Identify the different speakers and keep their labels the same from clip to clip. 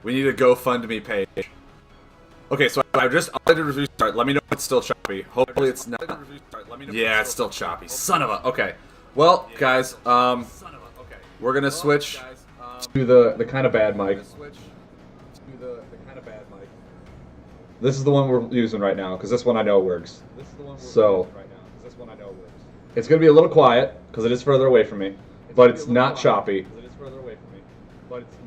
Speaker 1: We need a GoFundMe page. Okay, so I did a restart. Let me know if it's still choppy. Hopefully it's not. Yeah, it's still choppy. Son of a. Okay. Well, guys, we're gonna switch to the kind of bad mic. This is the one we're using right now because this one I know works. So it's gonna be a little quiet because it is further away from me, but it's not choppy.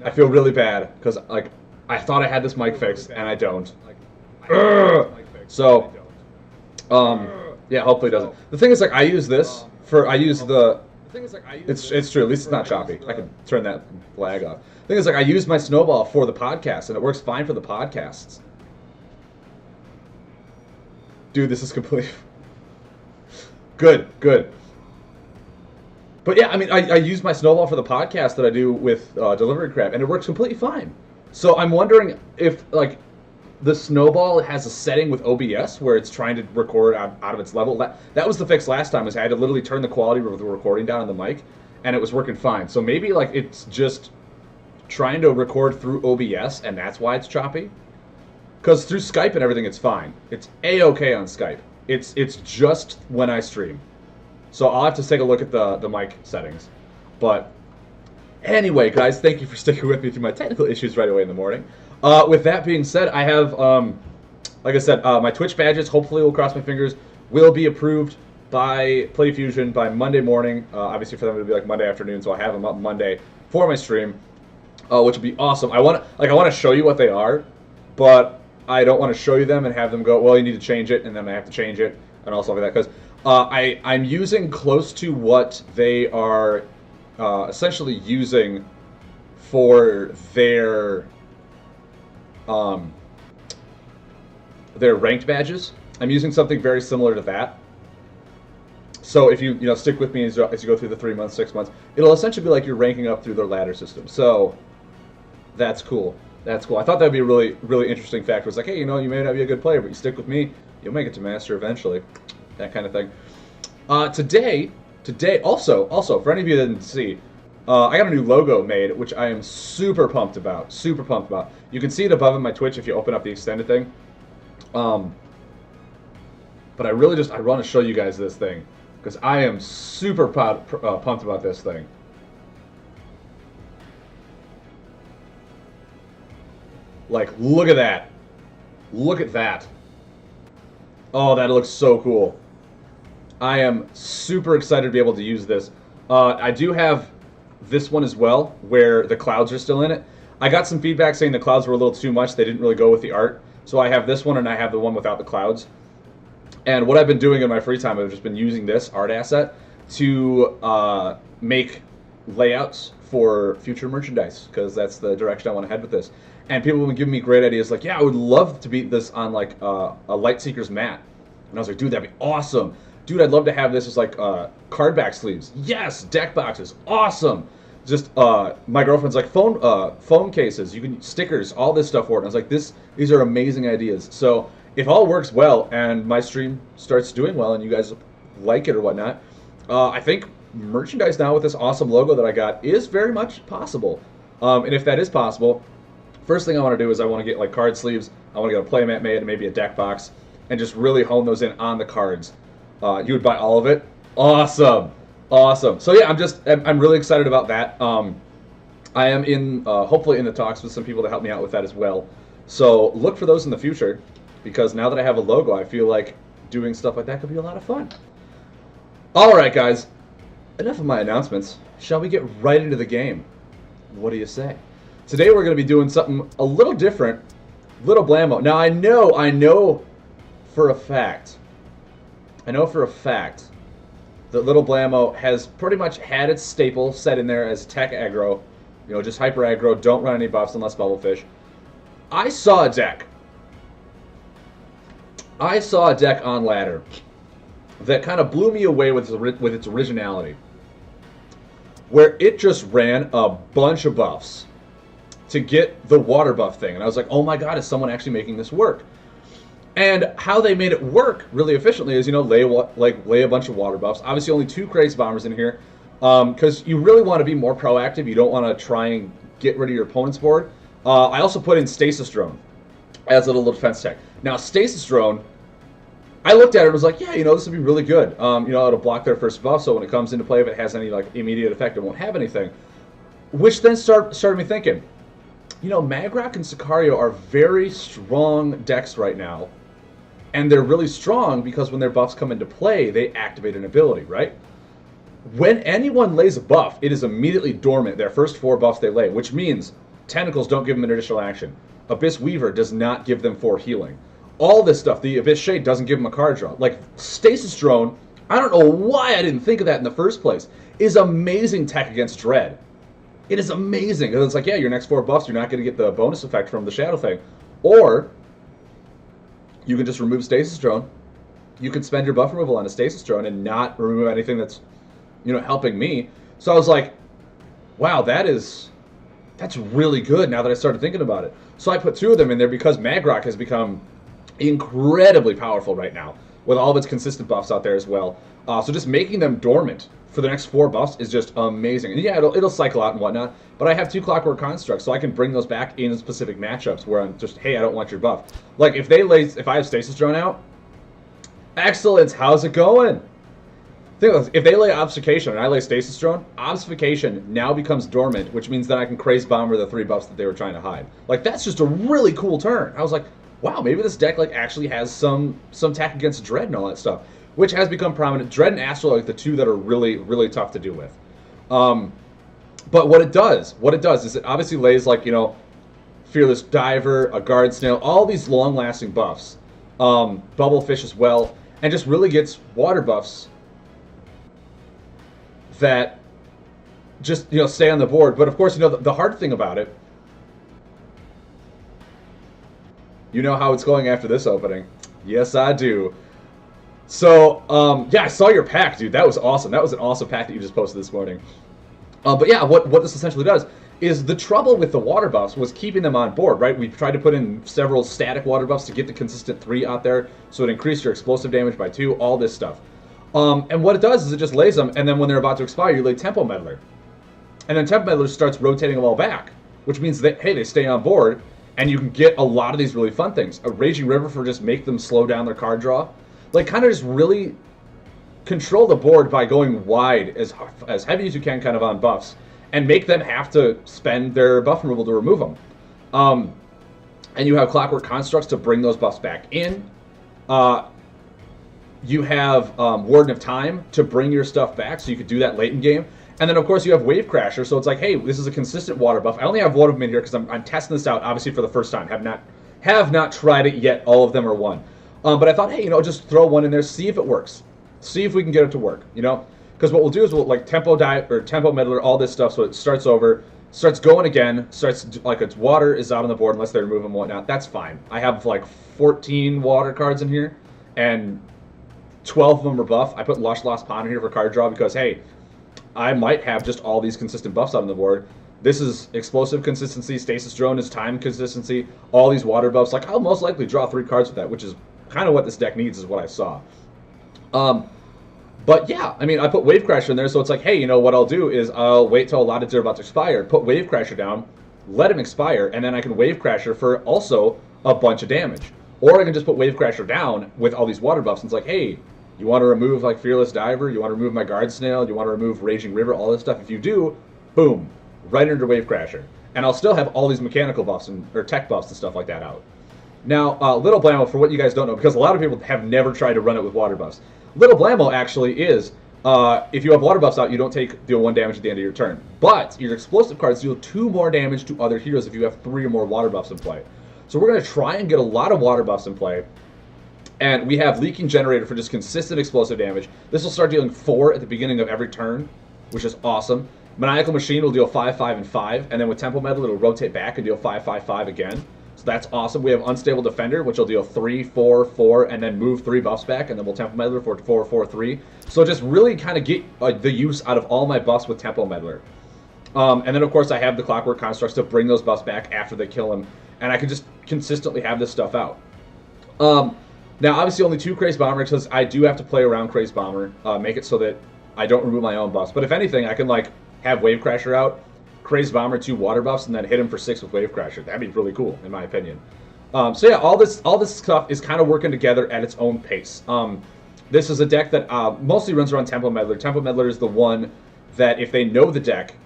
Speaker 1: I feel really bad because like I thought I had this mic fixed and I don't. So, yeah, hopefully it doesn't. The thing is, like, I use this for, it's true, at least it's not choppy. I can turn that lag off. The thing is, like, I use my snowball for the podcast, and it works fine for the podcasts. Dude, this is complete. Good. But yeah, I mean, I use my snowball for the podcast that I do with Delivery Crab, and it works completely fine. So I'm wondering if, like, the snowball has a setting with OBS where it's trying to record out of its level. That was the fix last time, is I had to literally turn the quality of the recording down on the mic, and it was working fine. So maybe like it's just trying to record through OBS, and that's why it's choppy. Because through Skype and everything, it's fine. It's A-okay on Skype. It's just when I stream. So I'll have to take a look at the mic settings. But anyway, guys, thank you for sticking with me through my technical issues right away in the morning. With that being said, I have, like I said, my Twitch badges, hopefully we'll cross my fingers, will be approved by PlayFusion by Monday morning. Obviously for them it'll be like Monday afternoon, so I'll have them up Monday for my stream, which will be awesome. I want to show you what they are, but I don't want to show you them and have them go, well, you need to change it, and then I have to change it, and all stuff like that, because I'm using close to what they are essentially using for their ranked badges. I'm using something very similar to that. So if you stick with me as you go through the 3 months, 6 months, it'll essentially be like you're ranking up through their ladder system. So that's cool. That's cool. I thought that'd be a really, really interesting fact. It was like, hey, you may not be a good player, but you stick with me, you'll make it to master eventually. That kind of thing. Today, also for any of you that didn't see, I got a new logo made, which I am super pumped about. Super pumped about. You can see it above in my Twitch if you open up the extended thing. But I want to show you guys this thing because I am super pumped about this thing. Like, look at that. Look at that. Oh, that looks so cool. I am super excited to be able to use this. I do have this one as well, where the clouds are still in it. I got some feedback saying the clouds were a little too much. They didn't really go with the art. So I have this one and I have the one without the clouds. And what I've been doing in my free time, I've just been using this art asset to make layouts for future merchandise, because that's the direction I want to head with this. And people have been giving me great ideas like, yeah, I would love to beat this on like a Lightseeker's mat. And I was like, dude, that'd be awesome. Dude, I'd love to have this as like card back sleeves. Yes, deck boxes, awesome. Just my girlfriend's like phone cases. You can stickers, all this stuff for it. And I was like, these are amazing ideas. So if all works well and my stream starts doing well and you guys like it or whatnot, I think merchandise now with this awesome logo that I got is very much possible. And if that is possible, first thing I want to do is I want to get like card sleeves. I want to get a playmat made and maybe a deck box and just really hone those in on the cards. You would buy all of it? Awesome. Awesome. So yeah, I'm really excited about that. I am hopefully in the talks with some people to help me out with that as well. So look for those in the future, because now that I have a logo, I feel like doing stuff like that could be a lot of fun. All right, guys, enough of my announcements. Shall we get right into the game? What do you say? Today we're going to be doing something a little different, little Blammo. Now I know for a fact that Little Blammo has pretty much had its staple set in there as tech aggro, just hyper aggro, don't run any buffs unless bubblefish. I saw a deck on ladder that kind of blew me away with its originality, where it just ran a bunch of buffs to get the water buff thing. And I was like, oh my god, is someone actually making this work? And how they made it work really efficiently is, lay a bunch of water buffs. Obviously, only 2 Craze Bombers in here, because you really want to be more proactive. You don't want to try and get rid of your opponent's board. I also put in Stasis Drone as a little defense tech. Now, Stasis Drone, I looked at it and was like, yeah, this would be really good. It'll block their first buff, so when it comes into play, if it has any like immediate effect, it won't have anything. Which then started me thinking, Magrock and Sicario are very strong decks right now. And they're really strong because when their buffs come into play, they activate an ability, right? When anyone lays a buff, it is immediately dormant, their first 4 buffs they lay, which means Tentacles don't give them an additional action. Abyss Weaver does not give them 4 healing. All this stuff, the Abyss Shade doesn't give them a card draw. Like, Stasis Drone, I don't know why I didn't think of that in the first place, is amazing tech against Dread. It is amazing. Because it's like, yeah, your next 4 buffs, you're not going to get the bonus effect from the Shadow thing. Or you can just remove Stasis Drone. You can spend your buff removal on a Stasis Drone and not remove anything that's, helping me. So I was like, wow, that's really good now that I started thinking about it. So I put 2 of them in there because Magrock has become incredibly powerful right now with all of its consistent buffs out there as well. So just making them dormant for the next 4 buffs is just amazing. And yeah, it'll cycle out and whatnot, but I have 2 Clockwork Constructs, so I can bring those back in specific matchups where I'm just, hey, I don't want your buff. Like, if I have Stasis Drone out, excellent, how's it going? If they lay Obfuscation and I lay Stasis Drone, Obfuscation now becomes dormant, which means that I can Craze Bomber the 3 buffs that they were trying to hide. Like, that's just a really cool turn. I was like, wow, maybe this deck actually has some tech against Dread and all that stuff, which has become prominent. Dread and Astral are like the 2 that are really, really tough to do with. But what it does is it obviously lays like, Fearless Diver, a Guard Snail, all these long-lasting buffs. Bubblefish as well, and just really gets water buffs that just, stay on the board. But of course, the hard thing about it, how it's going after this opening. Yes, I do. So, yeah, I saw your pack, dude. That was awesome. That was an awesome pack that you just posted this morning. But yeah, what this essentially does is the trouble with the water buffs was keeping them on board, right? We tried to put in several static water buffs to get the consistent 3 out there, so it increased your explosive damage by 2, all this stuff. And what it does is it just lays them, and then when they're about to expire, you lay Tempo Meddler. And then Tempo Meddler starts rotating them all back, which means that, hey, they stay on board, and you can get a lot of these really fun things. A Raging River for just make them slow down their card draw. Like, kind of just really control the board by going wide as heavy as you can kind of on buffs, and make them have to spend their buff removal to remove them. And you have Clockwork Constructs to bring those buffs back in. You have Warden of Time to bring your stuff back, so you could do that late in game. And then, of course, you have Wave Crasher, so it's like, hey, this is a consistent water buff. I only have one of them in here because I'm testing this out, obviously, for the first time. Have not tried it yet. All of them are 1. But I thought, hey, just throw 1 in there, see if it works. See if we can get it to work, Because what we'll do is we'll, like, Tempo Meddler, all this stuff, so it starts over, starts going again, like, its water is out on the board unless they remove them and whatnot. That's fine. I have, like, 14 water cards in here, and 12 of them are buff. I put Lush Lost Pond in here for card draw because, hey, I might have just all these consistent buffs out on the board. This is explosive consistency, Stasis Drone is time consistency, all these water buffs. Like, I'll most likely draw 3 cards with that, which is kind of what this deck needs, is what I saw. But yeah, I mean, I put Wave Crasher in there, so it's like, hey, what I'll do is I'll wait till Allotted are about to expire, put Wave Crasher down, let him expire, and then I can Wave Crasher for also a bunch of damage. Or I can just put Wave Crasher down with all these water buffs, and it's like, hey, you want to remove, like, Fearless Diver? You want to remove my Guard Snail? You want to remove Raging River? All this stuff. If you do, boom, right under Wave Crasher. And I'll still have all these mechanical buffs or tech buffs and stuff like that out. Now, Little Blammo, for what you guys don't know, because a lot of people have never tried to run it with water buffs. Little Blammo actually is, if you have water buffs out, you don't deal 1 damage at the end of your turn. But your explosive cards deal 2 more damage to other heroes if you have 3 or more water buffs in play. So we're going to try and get a lot of water buffs in play. And we have Leaking Generator for just consistent explosive damage. This will start dealing 4 at the beginning of every turn, which is awesome. Maniacal Machine will deal 5, 5, and 5. And then with Tempo Meddler, it'll rotate back and deal 5, 5, 5 again. So that's awesome. We have Unstable Defender, which will deal 3, 4, 4, and then move 3 buffs back, and then we'll Tempo Meddler for 4, 4, 3. So just really kind of get the use out of all my buffs with Tempo Meddler. And then, of course, I have the Clockwork Constructs to bring those buffs back after they kill him, and I can just consistently have this stuff out. Now, obviously, only 2 Craze Bomber, because I do have to play around Craze Bomber, make it so that I don't remove my own buffs. But if anything, I can, like, have Wave Crasher out, Crazed Bomber 2 water buffs and then hit him for 6 with Wave Crasher. That'd be really cool, in my opinion. So yeah, all this stuff is kind of working together at its own pace. This is a deck that mostly runs around Tempo Meddler. Tempo Meddler is the one that if they know the deck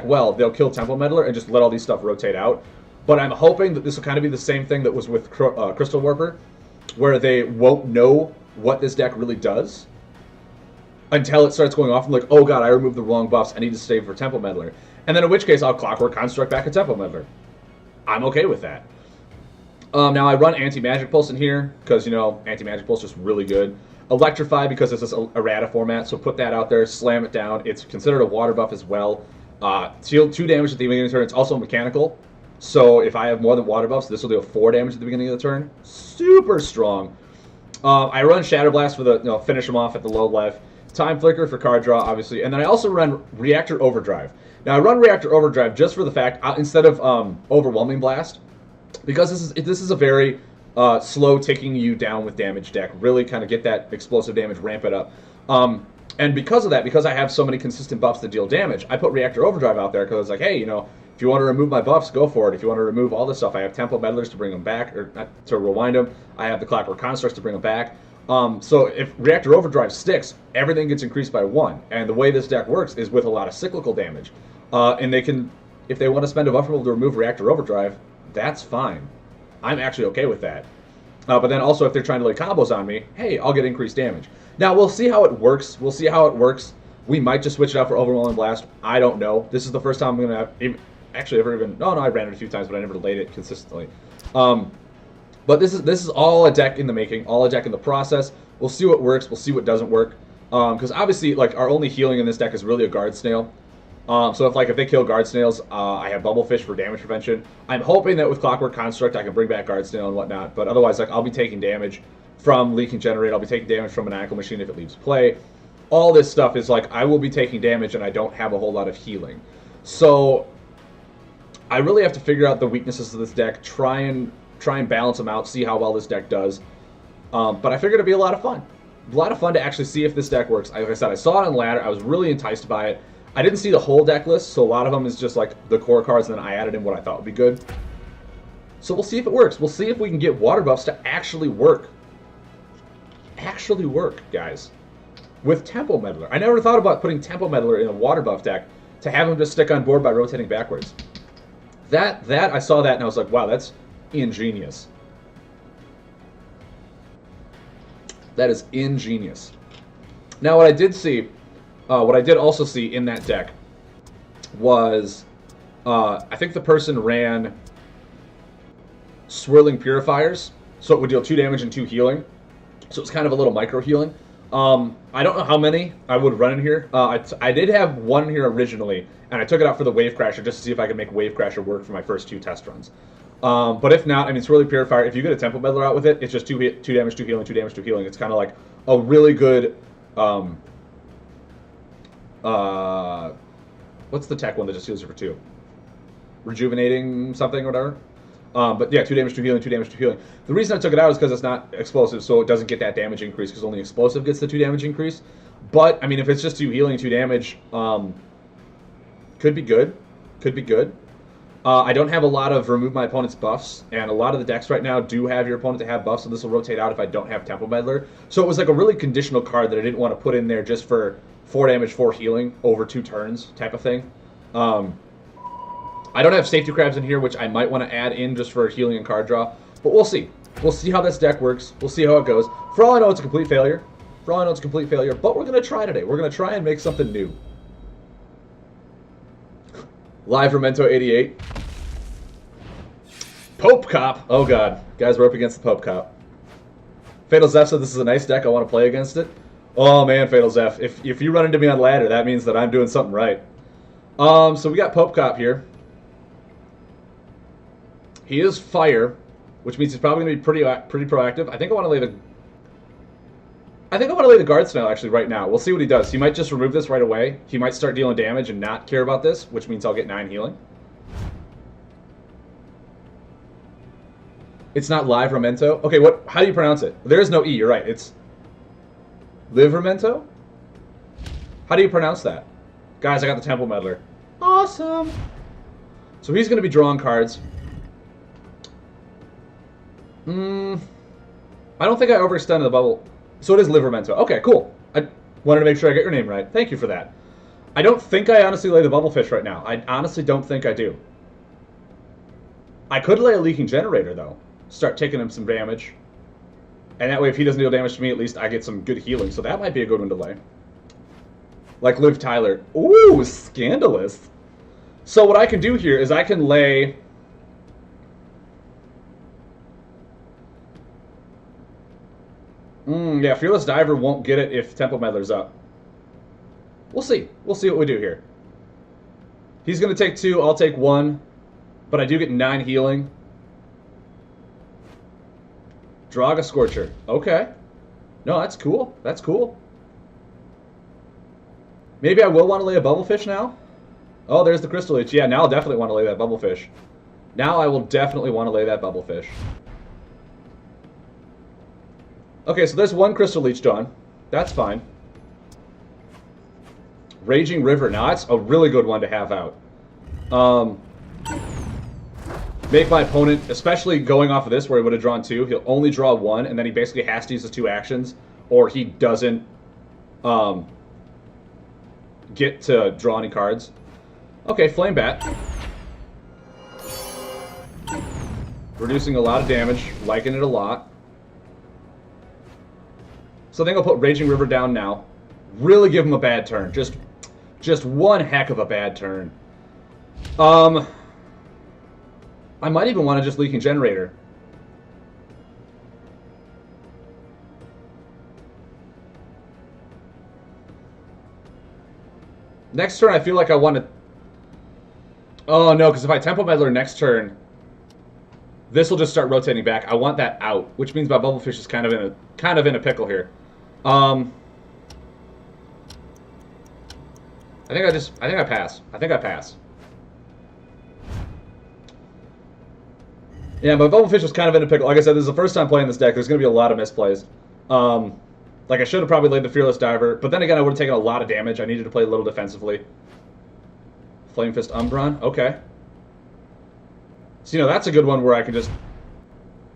Speaker 1: well, they'll kill Tempo Meddler and just let all these stuff rotate out. But I'm hoping that this will kind of be the same thing that was with Crystal Warper, where they won't know what this deck really does until it starts going off and like, oh god, I removed the wrong buffs, I need to save for Tempo Meddler. And then in which case, I'll Clockwork Construct back a Tempo Meddler. I'm okay with that. Now I run Anti-Magic Pulse in here, because, you know, Anti-Magic Pulse is just really good. Electrify, because this is a errata format, so put that out there, slam it down. It's considered a water buff as well. Deal 2 damage at the beginning of the turn. It's also mechanical, so if I have more than water buffs, this will deal 4 damage at the beginning of the turn. Super strong. I run Shadow Blast for the, you know, finish them off at the low life. Time Flicker for card draw, obviously. And then I also run Reactor Overdrive. Now, I run Reactor Overdrive just for the fact, instead of Overwhelming Blast, because this is a very slow ticking you down with damage deck. Really kind of get that explosive damage, ramp it up. And because of that, because I have so many consistent buffs that deal damage, I put Reactor Overdrive out there because I was like, hey, you know, if you want to remove my buffs, go for it. If you want to remove all this stuff, I have Tempo Meddlers to bring them back, or to rewind them. I have the Clockwork Constructs to bring them back. So if Reactor Overdrive sticks, everything gets increased by 1. And the way this deck works is with a lot of cyclical damage. And they can, if they want to spend a buff roll to remove Reactor Overdrive, that's fine. I'm actually okay with that. But then also if they're trying to lay combos on me, hey, I'll get increased damage. Now, we'll see how it works. We'll see how it works. We might just switch it out for Overwhelming Blast. I don't know. This is the first time I'm going to have... Actually, I've ever even... No, I ran it a few times, but I never laid it consistently. But this is all a deck in the making, all a deck in the process. We'll see what works. We'll see what doesn't work. Because obviously, like, our only healing in this deck is really a Guard Snail. So if they kill Guard Snails, I have Bubblefish for damage prevention. I'm hoping that with Clockwork Construct I can bring back Guard Snail and whatnot, but otherwise, like, I'll be taking damage from Leaking Generate, I'll be taking damage from Maniacal Machine if it leaves play. All this stuff is like, I will be taking damage and I don't have a whole lot of healing. So, I really have to figure out the weaknesses of this deck, try and balance them out, see how well this deck does. But I figured it'd be a lot of fun. A lot of fun to actually see if this deck works. Like I said, I saw it on ladder, I was really enticed by it. I didn't see the whole deck list, so a lot of them is just like the core cards, and then I added in what I thought would be good. So we'll see if it works. We'll see if we can get water buffs to actually work. Actually work, guys. With Tempo Meddler. I never thought about putting Tempo Meddler in a water buff deck to have him just stick on board by rotating backwards. I saw that and I was like, wow, that's ingenious. That is ingenious. Now, what I did see... what I did also see in that deck was, I think the person ran Swirling Purifiers, so it would deal 2 damage and 2 healing. So it's kind of a little micro healing. I don't know how many I would run in here. I did have one here originally, and I took it out for the Wave Crasher just to see if I could make Wave Crasher work for my first 2 test runs. But if not, I mean, Swirling Purifier, if you get a Tempo Meddler out with it, it's just 2 damage, 2 healing, 2 damage, 2 healing. It's kind of like a really good... what's the tech one that just heals you for 2? Rejuvenating something or whatever? But yeah, 2 damage, 2 healing, 2 damage, 2 healing. The reason I took it out is because it's not explosive, so it doesn't get that damage increase, because only explosive gets the 2 damage increase. But, I mean, if it's just 2 healing, 2 damage, could be good. Could be good. I don't have a lot of remove my opponent's buffs, and a lot of the decks right now do have your opponent to have buffs, so this will rotate out if I don't have Tempo Meddler. So it was like a really conditional card that I didn't want to put in there just for 4 damage, 4 healing over 2 turns type of thing. I don't have Safety Crabs in here, which I might want to add in just for healing and card draw. But we'll see. We'll see how this deck works. We'll see how it goes. For all I know, it's a complete failure. For all I know, it's a complete failure. But we're going to try today. We're going to try and make something new. Live Memento 88. Pope Cop. Oh, God. Guys, we're up against the Pope Cop. Fatal Zeph said this is a nice deck. I want to play against it. Oh, man, Fatal Zeph. If you run into me on ladder, that means that I'm doing something right. So we got Pope Cop here. He is fire, which means he's probably going to be pretty proactive. I think I want to lay the Guard Snail actually right now. We'll see what he does. He might just remove this right away. He might start dealing damage and not care about this, which means I'll get 9 healing. It's not Live Memento. Okay, how do you pronounce it? There is no E, you're right. It's Live Memento? How do you pronounce that? Guys, I got the Tempo Meddler. Awesome. So he's going to be drawing cards. I don't think I overextended the bubble. So it is Livermento. Okay, cool. I wanted to make sure I get your name right. Thank you for that. I don't think I honestly lay the Bubblefish right now. I honestly don't think I do. I could lay a Leaking Generator, though. Start taking him some damage. And that way, if he doesn't deal damage to me, at least I get some good healing. So that might be a good one to lay. Like Liv Tyler. Ooh, scandalous. So what I can do here is I can lay... yeah, Fearless Diver won't get it if Tempo Meddler's up. We'll see. We'll see what we do here. He's going to take 2, I'll take 1. But I do get 9 healing. Draga Scorcher. Okay. No, that's cool. That's cool. Maybe I will want to lay a Bubblefish now. Oh, there's the Crystal Leech. Yeah, now I'll definitely want to lay that Bubblefish. Now I will definitely want to lay that Bubblefish. Okay, so there's 1 Crystal Leech done. That's fine. Raging River. Now that's a really good one to have out. Make my opponent, especially going off of this where he would have drawn 2, he'll only draw 1, and then he basically has to use his 2 actions, or he doesn't get to draw any cards. Okay, Flame Bat. Reducing a lot of damage, liking it a lot. So I think I'll put Raging River down now. Really give him a bad turn. Just one heck of a bad turn. I might even want to just Leaking Generator. Next turn, I feel like I want to... Oh, no, because if I Tempo Meddler next turn, this will just start rotating back. I want that out, which means my Bubblefish is kind of in a pickle here. I think I pass. I think I pass. Yeah, my Bubblefish was kind of in a pickle. Like I said, this is the first time playing this deck. There's going to be a lot of misplays. Like, I should have probably laid the Fearless Diver, but then again, I would have taken a lot of damage. I needed to play a little defensively. Flame Fist Umbron, okay. So, you know, that's a good one where I can just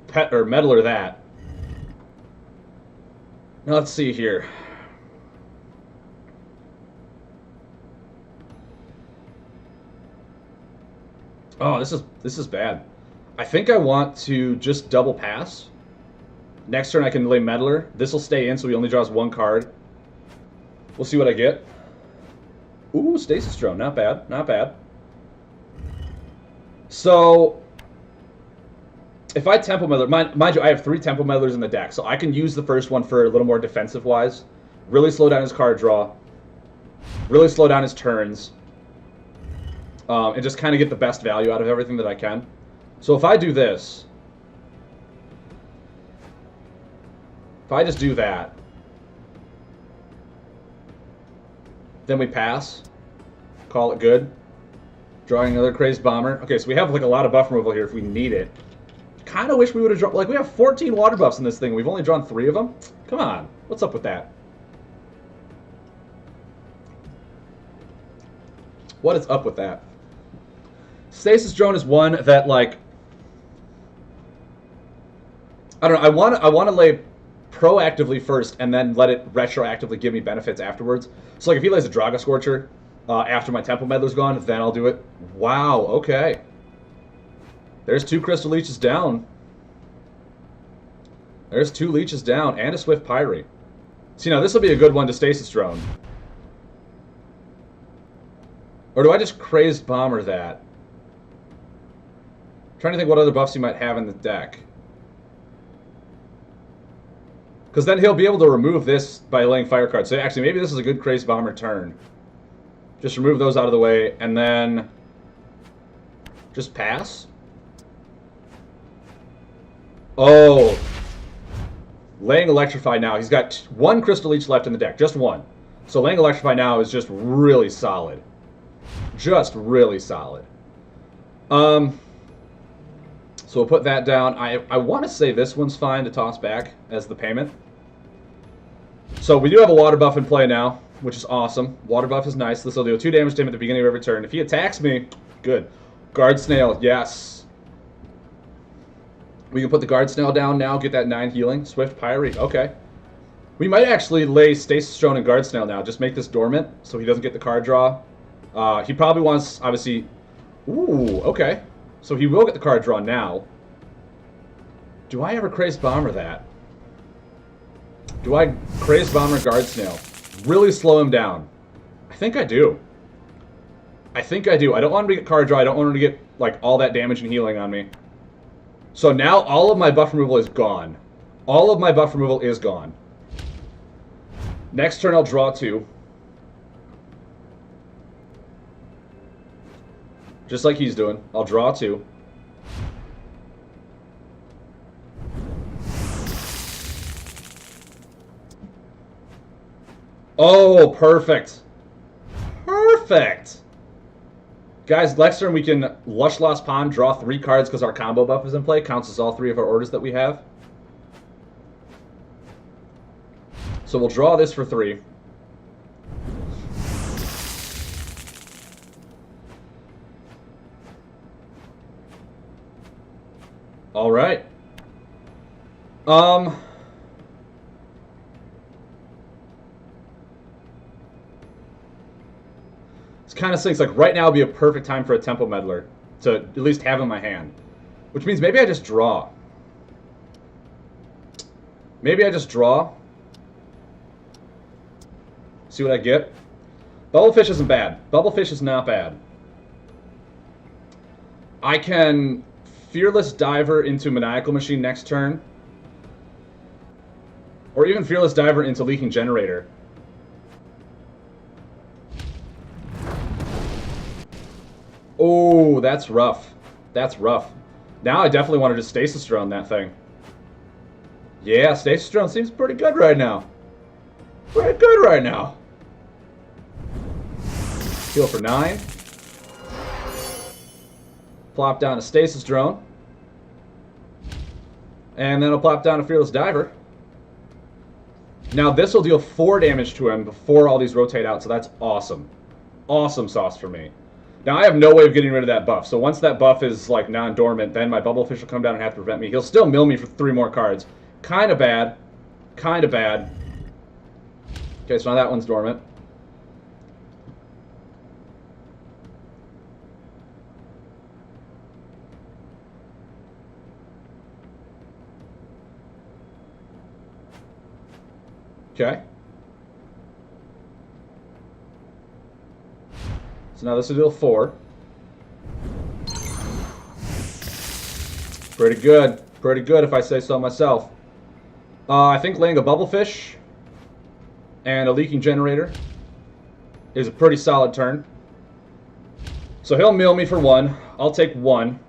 Speaker 1: pet or meddler that. Now, let's see here. Oh, this is bad. I think I want to just double pass. Next turn I can lay Meddler. This will stay in, so he only draws 1 card. We'll see what I get. Ooh, Stasis Drone. Not bad. Not bad. So, if I Tempo Meddler... Mind you, I have 3 Tempo Meddlers in the deck, so I can use the first one for a little more defensive-wise. Really slow down his card draw. Really slow down his turns. And just kind of get the best value out of everything that I can. So if I do this... If I just do that, then we pass, call it good, drawing another Crazed Bomber. Okay, so we have like a lot of buff removal here if we need it. Kind of wish we would have drawn, like we have 14 water buffs in this thing. We've only drawn 3 of them. Come on, what's up with that? What is up with that? Stasis Drone is one that, like, I don't know, I want to lay proactively first and then let it retroactively give me benefits afterwards. So like if he lays a Draga Scorcher after my Tempo Meddler's gone, then I'll do it. Wow, okay. There's 2 Crystal Leeches down. There's 2 Leeches down and a Swift Pyre. So, you know, this will be a good one to Stasis Drone. Or do I just Crazed Bomber that? I'm trying to think what other buffs he might have in the deck. Because then he'll be able to remove this by laying fire cards. So actually, maybe this is a good Crazed Bomber turn. Just remove those out of the way, and then just pass. Oh. Laying Electrify now. He's got 1 Crystal Leech left in the deck. Just 1. So laying Electrify now is just really solid. Just really solid. So we'll put that down. I want to say this one's fine to toss back as the payment. So we do have a water buff in play now. which is awesome. Water buff is nice. This will do 2 damage to him at the beginning of every turn. If he attacks me, good. Guard Snail, yes. We can put the Guard Snail down now, get that 9 healing. Swift Pyre, okay. We might actually lay Stasis Drone and Guard Snail now. Just make this dormant so he doesn't get the card draw. He probably wants, obviously... Ooh, okay. So he will get the card draw now. Do I ever Crazed Bomber that? Do I Crazed Bomber Guard Snail? Really slow him down. I think I do. I think I do. I don't want him to get card draw. I don't want him to get, like, all that damage and healing on me. So now all of my buff removal is gone. All of my buff removal is gone. Next turn I'll draw 2. Just like he's doing. I'll draw 2. Oh, perfect. Perfect. Guys, next turn we can Lush Lost Pond, draw 3 cards because our combo buff is in play. Counts as all 3 of our orders that we have. So we'll draw this for 3. All right. This kind of stinks. Like, right now would be a perfect time for a Tempo Meddler to at least have in my hand. Which means maybe I just draw. Maybe I just draw. See what I get. Bubblefish isn't bad. Bubblefish is not bad. I can Fearless Diver into Maniacal Machine next turn. Or even Fearless Diver into Leaking Generator. Oh, that's rough. That's rough. Now I definitely want to just Stasis Drone that thing. Yeah, Stasis Drone seems pretty good right now. Pretty good right now. Heal for 9. Plop down a Stasis Drone. And then I'll plop down a Fearless Diver. Now this will deal 4 damage to him before all these rotate out, so that's awesome. Awesome sauce for me. Now I have no way of getting rid of that buff, so once that buff is like non-dormant, then my Bubblefish will come down and have to prevent me. He'll still mill me for 3 more cards. Kinda bad. Kinda bad. Okay, so now that one's dormant. Okay. So now this will deal 4. Pretty good. Pretty good if I say so myself. I think laying a Bubblefish and a Leaking Generator is a pretty solid turn. So he'll mill me for 1. I'll take 1.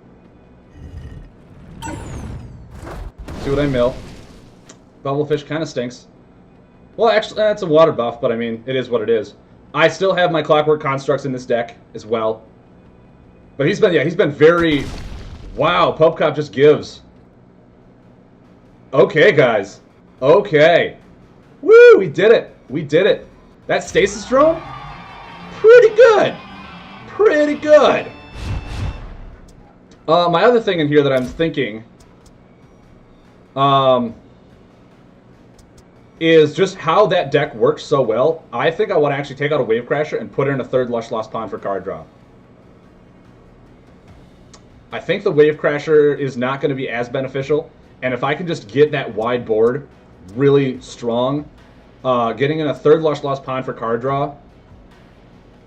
Speaker 1: See what I mill. Bubblefish kind of stinks. Well, actually, that's a water buff, but I mean, it is what it is. I still have my Clockwork Constructs in this deck as well. But he's been very... Wow, Pub Cop just gives. Okay, guys. Okay. Woo, we did it. We did it. That Stasis Drone? Pretty good. Pretty good. My other thing in here that I'm thinking... is just how that deck works so well. I think I want to actually take out a Wave Crasher and put in a 3rd Lush Lost Pond for card draw. I think the Wave Crasher is not going to be as beneficial, and if I can just get that wide board really strong, getting in a 3rd Lush Lost Pond for card draw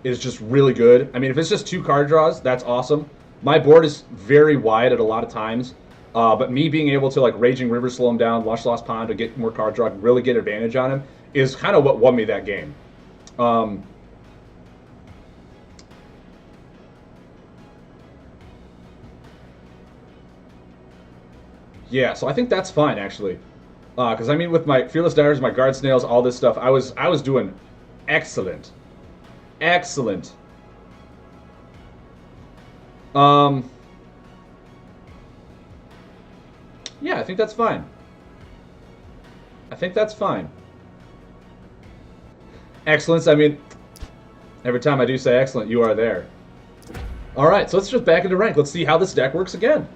Speaker 1: is just really good. I mean, if it's just 2 card draws, that's awesome. My board is very wide at a lot of times. But me being able to, like, Raging River slow him down, Lush Lost Pond to get more card draw, really get advantage on him, is kind of what won me that game. Yeah, so I think that's fine, actually. Because, I mean, with my Fearless Divers, my Guard Snails, all this stuff, I was doing excellent. Excellent. Yeah, I think that's fine. I think that's fine. Excellence, I mean, every time I do say excellent, you are there. Alright, so let's just back into rank. Let's see how this deck works again.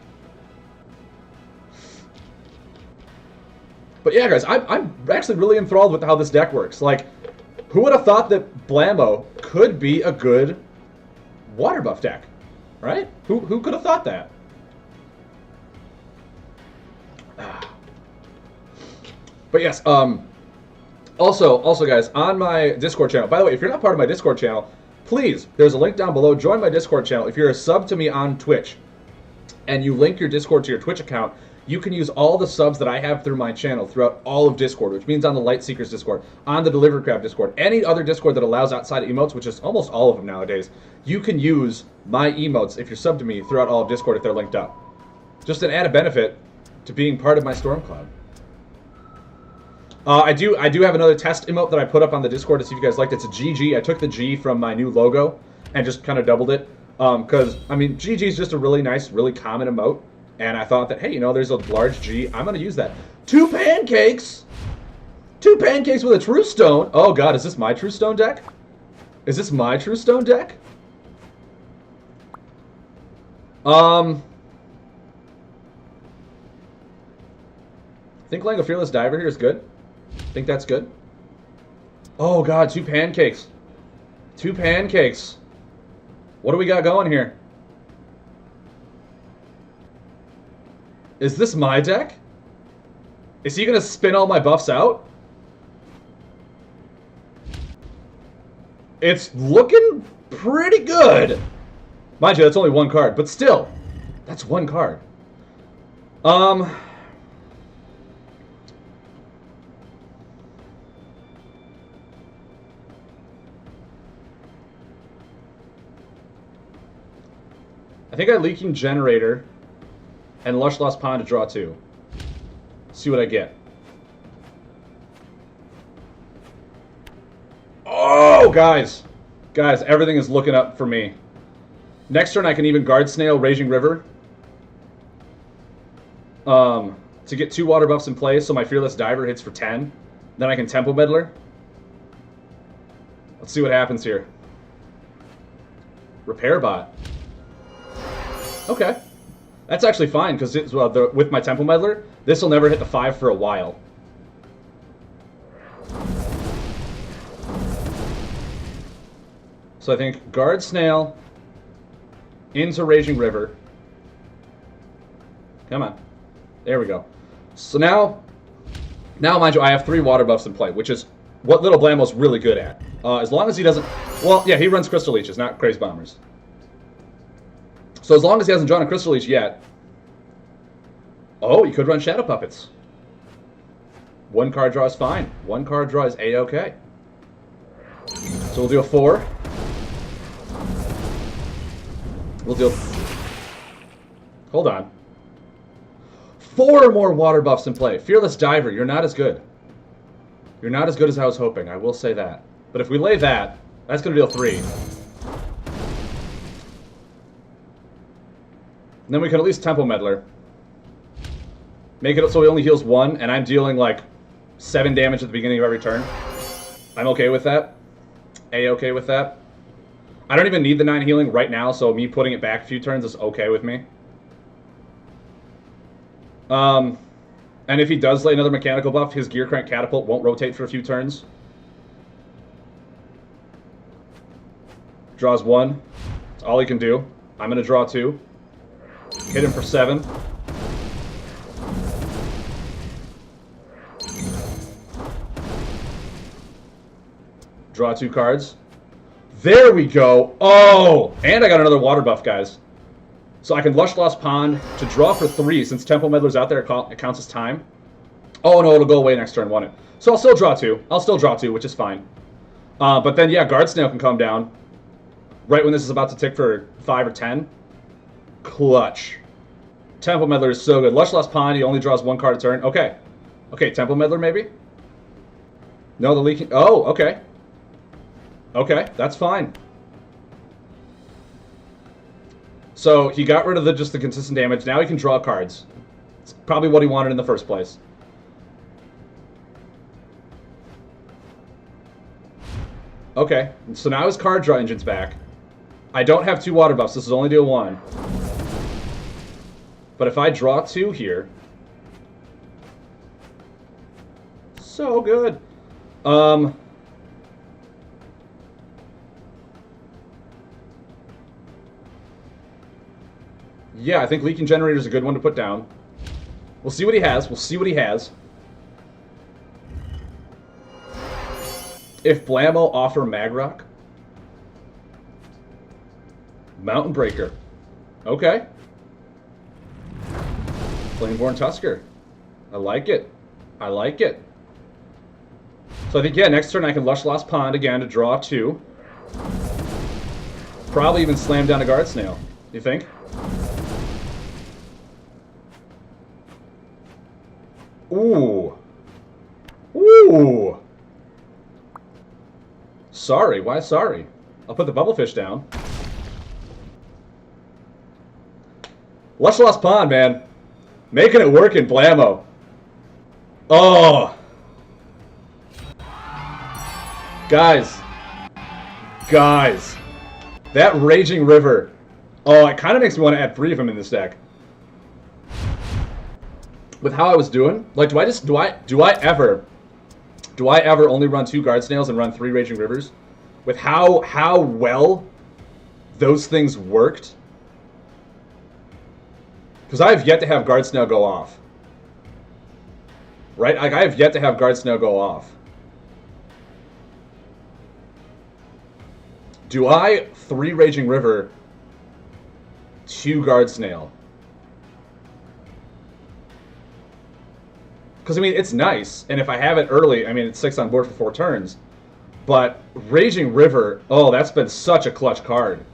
Speaker 1: But yeah, guys, I'm actually really enthralled with how this deck works. Like, who would have thought that Blammo could be a good water buff deck? Right? Who could have thought that? But yes, also guys, on my Discord channel, by the way, if you're not part of my Discord channel, please, there's a link down below, join my Discord channel. If you're a sub to me on Twitch, and you link your Discord to your Twitch account, you can use all the subs that I have through my channel throughout all of Discord, which means on the Light Seekers Discord, on the Delivery Crab Discord, any other Discord that allows outside emotes, which is almost all of them nowadays, you can use my emotes if you're sub to me throughout all of Discord if they're linked up. Just an added benefit to being part of my Storm Cloud. I do have another test emote that I put up on the Discord to see if you guys liked it. It's a GG. I took the G from my new logo and just kind of doubled it. Because, I mean, GG is just a really nice, really common emote. And I thought that, hey, you know, there's a large G. I'm going to use that. 2 pancakes! 2 pancakes with a True Stone. Oh, God, is this my True Stone deck? Is this my True Stone deck? I think laying a Fearless Diver here is good. I think that's good. Oh, God, 2 pancakes. 2 pancakes. What do we got going here? Is this my deck? Is he going to spin all my buffs out? It's looking pretty good. Mind you, that's only 1 card, but still, that's 1 card. I think I Leaking Generator and Lush Lost Pond to draw 2. See what I get. Oh, guys. Guys, everything is looking up for me. Next turn, I can even Guard Snail, Raging River. To get 2 water buffs in play, so my Fearless Diver hits for 10. Then I can Tempo Meddler. Let's see what happens here. Repair Bot. Okay. That's actually fine, because with my Tempo Meddler, this will never hit the 5 for a while. So I think Guard Snail into Raging River. Come on. There we go. So now, mind you, I have 3 water buffs in play, which is what Little Blammo's really good at. As long as he doesn't... Well, yeah, he runs Crystal Leeches, not Craze Bombers. So as long as he hasn't drawn a Crystal Leech yet... Oh, he could run Shadow Puppets. 1 card draw is fine. 1 card draw is A-okay. So we'll do a 4. We'll do... Hold on. 4 more water buffs in play. Fearless Diver, you're not as good. You're not as good as I was hoping, I will say that. But if we lay that, that's going to deal 3. And then we can at least Tempo Meddler. Make it so he only heals 1, and I'm dealing like 7 damage at the beginning of every turn. I'm okay with that. A-okay with that. I don't even need the 9 healing right now, so me putting it back a few turns is okay with me. And if he does lay another mechanical buff, his Gear Crank Catapult won't rotate for a few turns. Draws 1. That's all he can do. I'm going to draw 2. Hit him for 7. Draw 2 cards. There we go. Oh! And I got another water buff, guys. So I can Lush Lost Pond to draw for 3. Since Tempo Meddler's out there, it counts as time. Oh, no, it'll go away next turn, won't it? So I'll still draw 2. I'll still draw 2, which is fine. But then, yeah, Guard Snail can come down. Right when this is about to tick for 5 or 10. Clutch. Tempo Meddler is so good. Lush Lost Pond, he only draws 1 card a turn. Okay. Okay, Tempo Meddler, maybe? No, the Leaking... Oh, okay. Okay, that's fine. So he got rid of just the consistent damage. Now he can draw cards. It's probably what he wanted in the first place. Okay, so now his card draw engine's back. I don't have 2 water buffs. This is only deal 1. But if I draw 2 here... So good. Yeah, I think Leaking Generator is a good one to put down. We'll see what he has. We'll see what he has. If Blammo offer Magrock. Mountain Breaker. Okay. Flameborn Tusker. I like it. I like it. So I think, yeah, next turn I can Lush Lost Pond again to draw 2. Probably even slam down a Guard Snail. You think? Ooh. Ooh. Sorry. Why sorry? I'll put the Bubblefish down. Lush Lost Pond, man. Making it work in Blammo. Oh. Guys. Guys. That Raging River. Oh, it kind of makes me want to add 3 of them in this deck. With how I was doing, like, do I ever only run 2 Guard Snails and run 3 Raging Rivers? With how well those things worked? Because I have yet to have Guard Snail go off. Right? Like, I have yet to have Guard Snail go off. Do I 3 Raging River, 2 Guard Snail? Because, I mean, it's nice, and if I have it early, I mean, it's 6 on board for 4 turns. But Raging River, oh, that's been such a clutch card.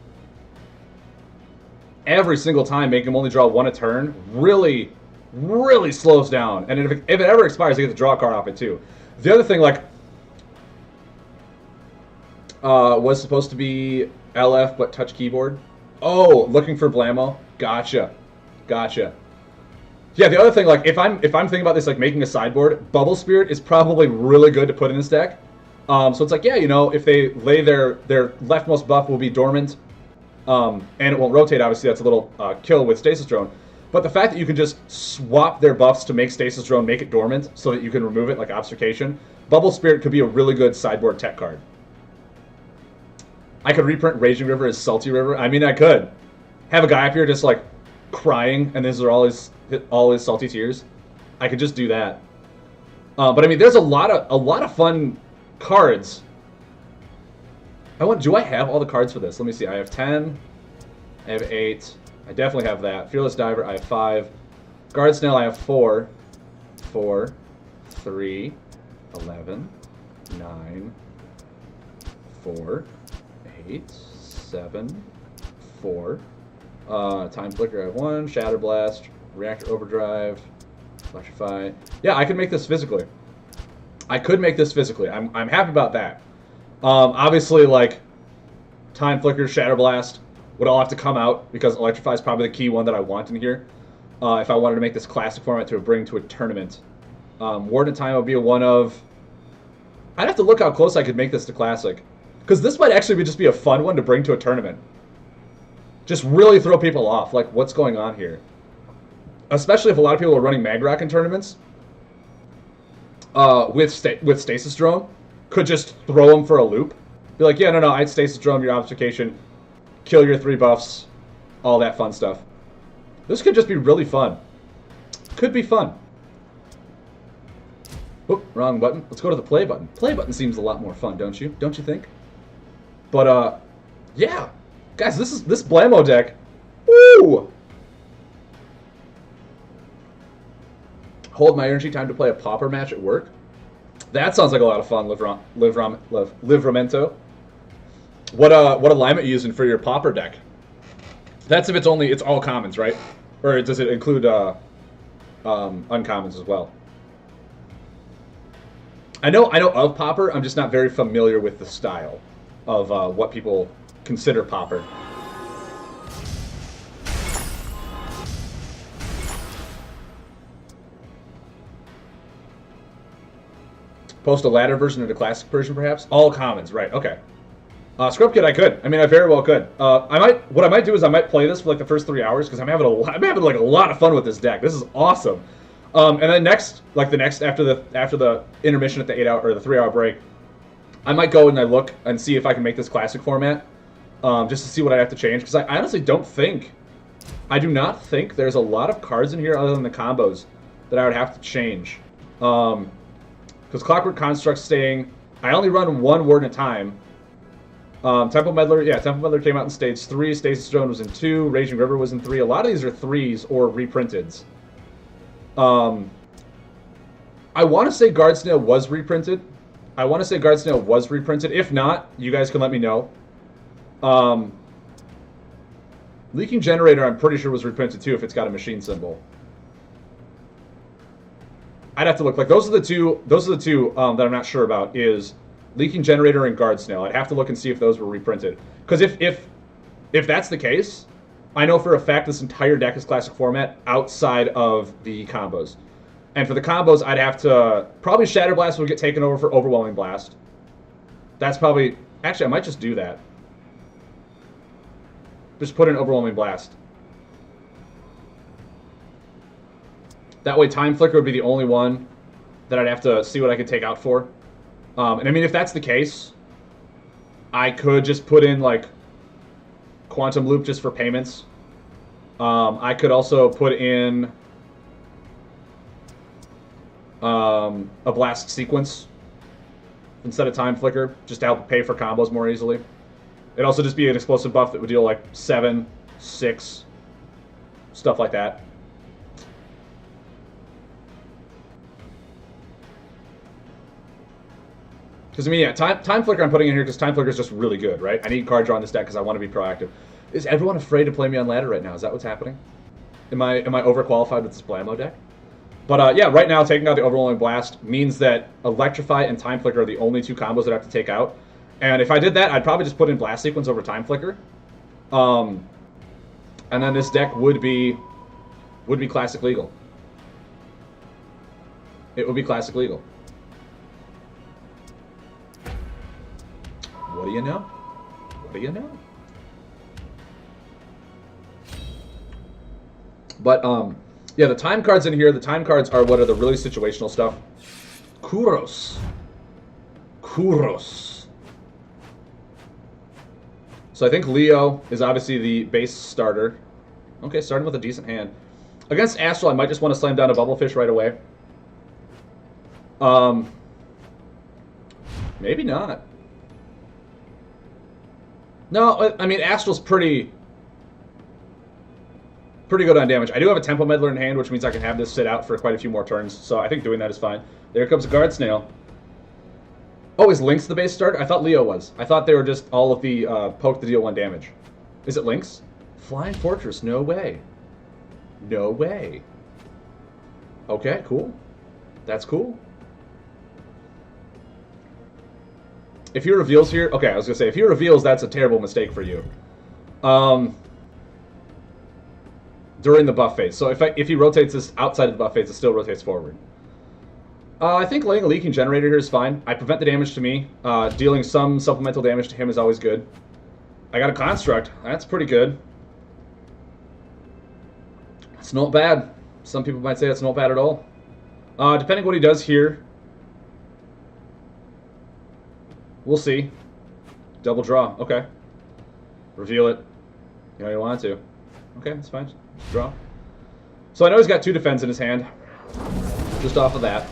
Speaker 1: Every single time, make him only draw 1 a turn, really, really slows down. And if it ever expires, I get to draw a card off it, too. The other thing, like, was supposed to be LF, but touch keyboard. Oh, looking for Blammo. Gotcha. Gotcha. Yeah, the other thing, like, if I'm thinking about this, like, making a sideboard, Bubble Spirit is probably really good to put in this deck. So it's like, yeah, you know, if they lay their leftmost buff will be dormant, and it won't rotate, obviously, that's a little kill with Stasis Drone. But the fact that you can just swap their buffs to make Stasis Drone, make it dormant, so that you can remove it, like Obfuscation, Bubble Spirit could be a really good sideboard tech card. I could reprint Raging River as Salty River. I mean, I could. Have a guy up here just, like, crying, and these are all his salty tears. I could just do that. But I mean, there's a lot of fun cards. Do I have all the cards for this? Let me see. I have 10. I have 8. I definitely have that. Fearless Diver, I have 5. Guard Snail, I have 4. 4, 3, 11, 9, 4, 8, 7, 4. Time Flicker, I have 1. Shatter Blast, Reactor Overdrive, Electrify. Yeah, I could make this physically. I could make this physically. I'm happy about that. Obviously, like, Time Flicker, Shatter Blast would all have to come out because Electrify is probably the key one that I want in here. If I wanted to make this classic format to bring to a tournament. Warden of Time would be a one of... I'd have to look how close I could make this to classic. Because this might actually just be a fun one to bring to a tournament. Just really throw people off. Like, what's going on here? Especially if a lot of people are running Magrock in tournaments. With Stasis Drone. Could just throw them for a loop. Be like, yeah, no, I'd Stasis Drone your Obfuscation. Kill your 3 buffs. All that fun stuff. This could just be really fun. Could be fun. Oop, wrong button. Let's go to the play button. Play button seems a lot more fun, don't you? Don't you think? But, yeah. Guys, this Blammo deck. Woo! Hold my energy, time to play a Pauper match at work. That sounds like a lot of fun, Livramento. What alignment are you using for your Pauper deck? That's if it's all commons, right? Or does it include uncommons as well? I know of Pauper, I'm just not very familiar with the style of what people consider Pauper. Post a ladder version of the classic version, perhaps? All commons, right, okay. Scrub Kid, I could. I mean, I very well could. What I might do is I might play this for like the first 3 hours because I'm having like a lot of fun with this deck. This is awesome. And then next, like the next after the intermission at the 8 hour or the 3 hour break, I might go and I look and see if I can make this classic format, just to see what I have to change. Because I honestly I do not think there's a lot of cards in here other than the combos that I would have to change. Because Clockwork Construct's staying. I only run one ward at a time. Temple Meddler, yeah, Temple Meddler came out in stage 3. Stasis Drone was in 2. Raging River was in 3. A lot of these are 3s or reprinteds. I want to say Guard Snail was reprinted. If not, you guys can let me know. Leaking Generator, I'm pretty sure was reprinted too if it's got a machine symbol. I'd have to look. Like those are the two that I'm not sure about is Leaking Generator and Guard Snail. I'd have to look and see if those were reprinted. Because if that's the case, I know for a fact this entire deck is classic format outside of the combos. And for the combos, I'd have to... Probably Shatter Blast would get taken over for Overwhelming Blast. That's probably... Actually, I might just do that. Just put in Overwhelming Blast. That way Time Flicker would be the only one that I'd have to see what I could take out for. And I mean, if that's the case, I could just put in, like, Quantum Loop just for payments. I could also put in a Blast Sequence instead of Time Flicker, just to help pay for combos more easily. It'd also just be an explosive buff that would deal, like, 7, 6, stuff like that. Because, I mean, yeah, Time Flicker I'm putting in here because Time Flicker is just really good, right? I need card draw in this deck because I want to be proactive. Is everyone afraid to play me on ladder right now? Is that what's happening? Am I overqualified with this Blammo deck? But, yeah, right now, taking out the Overwhelming Blast means that Electrify and Time Flicker are the only two combos that I have to take out. And if I did that, I'd probably just put in Blast Sequence over Time Flicker. And then this deck would be Classic Legal. It would be Classic Legal. What do you know? What do you know? But, yeah, the time cards in here, the time cards are what are the really situational stuff. Kuros. So I think Leo is obviously the base starter. Okay, starting with a decent hand. Against Astral, I might just want to slam down a Bubblefish right away. Maybe not. No, I mean, Astral's pretty good on damage. I do have a Tempo Meddler in hand, which means I can have this sit out for quite a few more turns, so I think doing that is fine. There comes a Guard Snail. Oh, is Lynx the base starter? I thought Leo was. I thought they were just all of the poke to deal 1 damage. Is it Lynx? Flying Fortress, no way. No way. Okay, cool. That's cool. If he reveals here... Okay, I was going to say, if he reveals, that's a terrible mistake for you. During the buff phase. So if he rotates this outside of the buff phase, it still rotates forward. I think laying a Leaking Generator here is fine. I prevent the damage to me. Dealing some supplemental damage to him is always good. I got a Construct. That's pretty good. It's not bad. Some people might say it's not bad at all. Depending what he does here... We'll see. Double draw. Okay. Reveal it. You know you want to. Okay, that's fine. Just draw. So I know he's got 2 defense in his hand. Just off of that.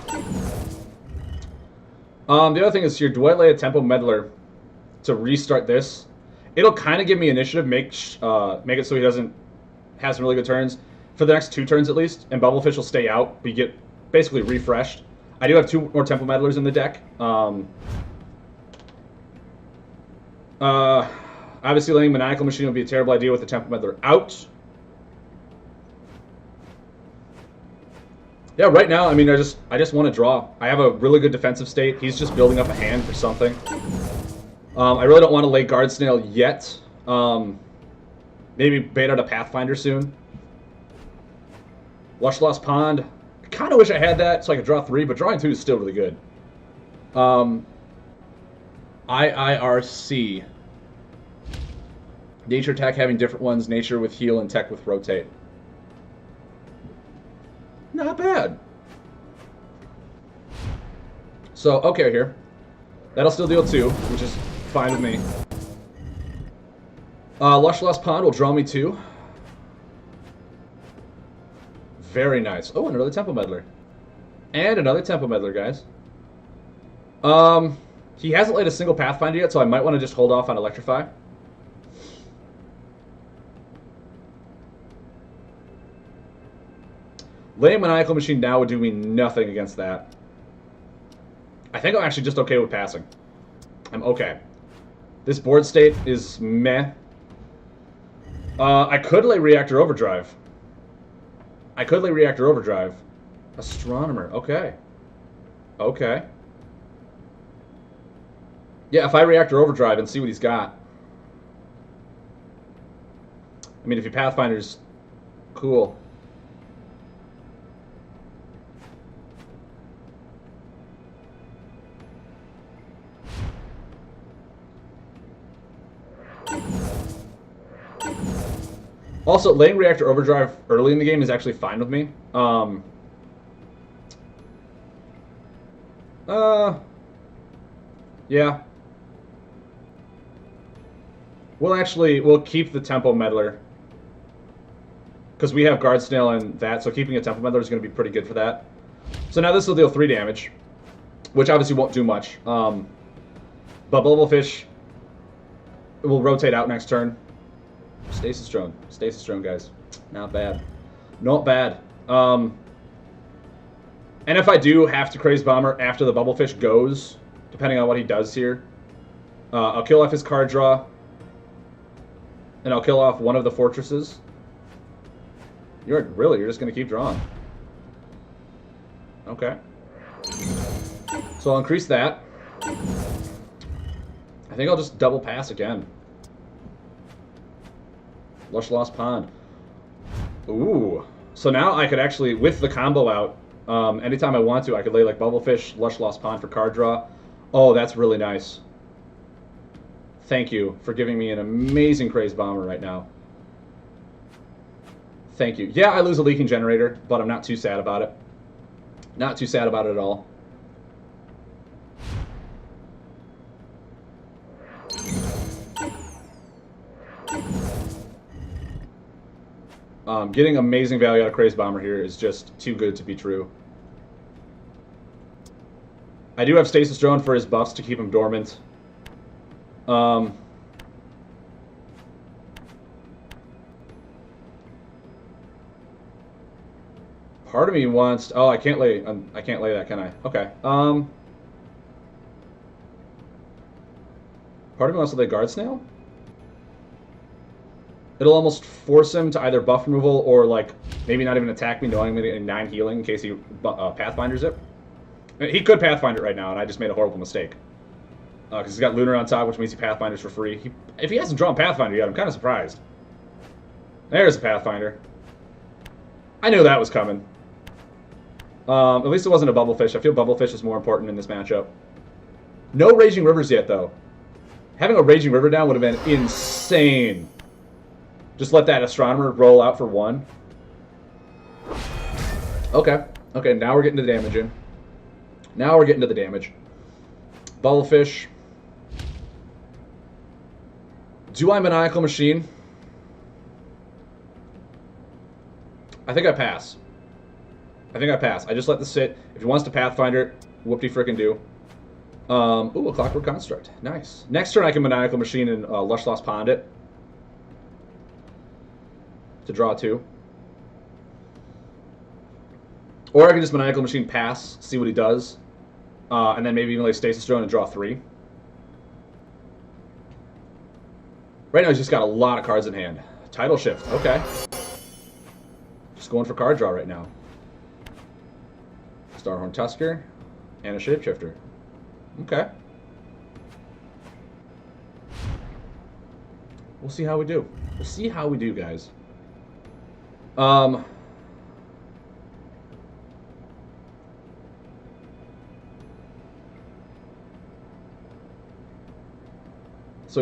Speaker 1: The other thing is here, do I lay a Tempo Meddler to restart this? It'll kind of give me initiative, make it so he doesn't have some really good turns for the next 2 turns at least, and Bubblefish will stay out, but you get basically refreshed. I do have 2 more Tempo Meddlers in the deck. Obviously, laying Maniacal Machine would be a terrible idea with the Tempo Meddler out. Yeah, right now, I mean, I just want to draw. I have a really good defensive state. He's just building up a hand for something. I really don't want to lay Guard Snail yet. Maybe bait out a Pathfinder soon. Lush Lost Pond. I kind of wish I had that so I could draw 3, but drawing 2 is still really good. IIRC. Nature attack having different ones. Nature with heal and tech with rotate. Not bad. So, okay here. That'll still deal 2, which is fine with me. Lush Lost Pond will draw me 2. Very nice. Oh, another Tempo Meddler. And another Tempo Meddler, guys. He hasn't laid a single Pathfinder yet, so I might want to just hold off on Electrify. Laying Maniacal Machine now would do me nothing against that. I think I'm actually just okay with passing. I'm okay. This board state is meh. I could lay Reactor Overdrive. Astronomer, okay. Okay. Yeah, if I Reactor Overdrive and see what he's got. I mean, if he Pathfinder's, cool. Also, laying Reactor Overdrive early in the game is actually fine with me. Yeah. We'll keep the Tempo Meddler. Because we have Guard Snail and that, so keeping a Tempo Meddler is going to be pretty good for that. So now this will deal 3 damage, which obviously won't do much. But Bubblefish will rotate out next turn. Stasis Drone, guys. Not bad. Not bad. And if I do have to Craze Bomber after the Bubblefish goes, depending on what he does here, I'll kill off his card draw, and I'll kill off one of the fortresses. You're just going to keep drawing. Okay. So I'll increase that. I think I'll just double pass again. Lush Lost Pond. Ooh. So now I could actually, with the combo out, anytime I want to, I could lay like Bubblefish, Lush Lost Pond for card draw. Oh, that's really nice. Thank you for giving me an amazing Craze Bomber right now. Thank you. Yeah, I lose a Leaking Generator, but I'm not too sad about it. Not too sad about it at all. Getting amazing value out of Craze Bomber here is just too good to be true. I do have Stasis Drone for his buffs to keep him dormant. Part of me wants to, oh, I can't lay that, can I? Okay. Part of me wants to lay Guard Snail. It'll almost force him to either buff removal or, like, maybe not even attack me, knowing I'm going to get 9 healing in case he Pathfinders it. He could Pathfinder it right now, and I just made a horrible mistake. Because he's got Lunar on top, which means he Pathfinders for free. If he hasn't drawn Pathfinder yet, I'm kind of surprised. There's a Pathfinder. I knew that was coming. At least it wasn't a Bubblefish. I feel Bubblefish is more important in this matchup. No Raging Rivers yet, though. Having a Raging River down would have been insane. Just let that Astronomer roll out for 1. Okay. Okay, now we're getting to the damage in. Now we're getting to the damage. Bubblefish. Do I Maniacal Machine? I think I pass. I just let this sit. If he wants to Pathfinder, whoop-de-frickin-do. Ooh, a Clockwork Construct. Nice. Next turn I can Maniacal Machine and Lush Lost Pond it. To draw 2. Or I can just Maniacal Machine pass, see what he does, and then maybe even lay Stasis Drone and draw 3. Right now he's just got a lot of cards in hand. Tidal Shift, okay. Just going for card draw right now. Starhorn Tusker and a Shapeshifter. Okay. We'll see how we do. We'll see how we do, guys. So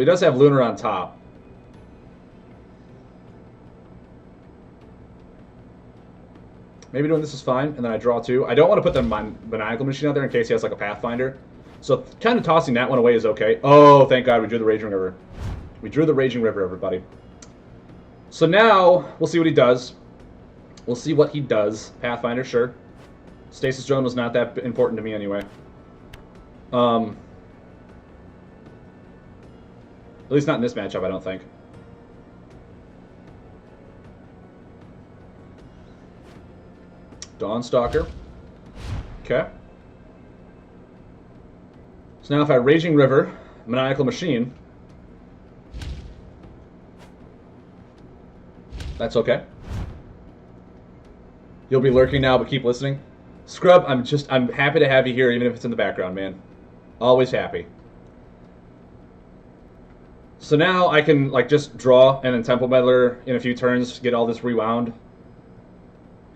Speaker 1: he does have Lunar on top. Maybe doing this is fine, and then I draw 2. I don't want to put the Maniacal Machine out there in case he has like a Pathfinder. So kind of tossing that one away is okay. Oh, thank God we drew the Raging River. We drew the Raging River, everybody. So now we'll see what he does. We'll see what he does. Pathfinder, sure. Stasis Drone was not that important to me anyway. At least not in this matchup, I don't think. Dawnstalker. Okay. So now if I Raging River, Maniacal Machine, that's okay. You'll be lurking now, but keep listening. Scrub, I'm happy to have you here, even if it's in the background, man. Always happy. So now I can like just draw and then Temple Meddler in a few turns, get all this rewound.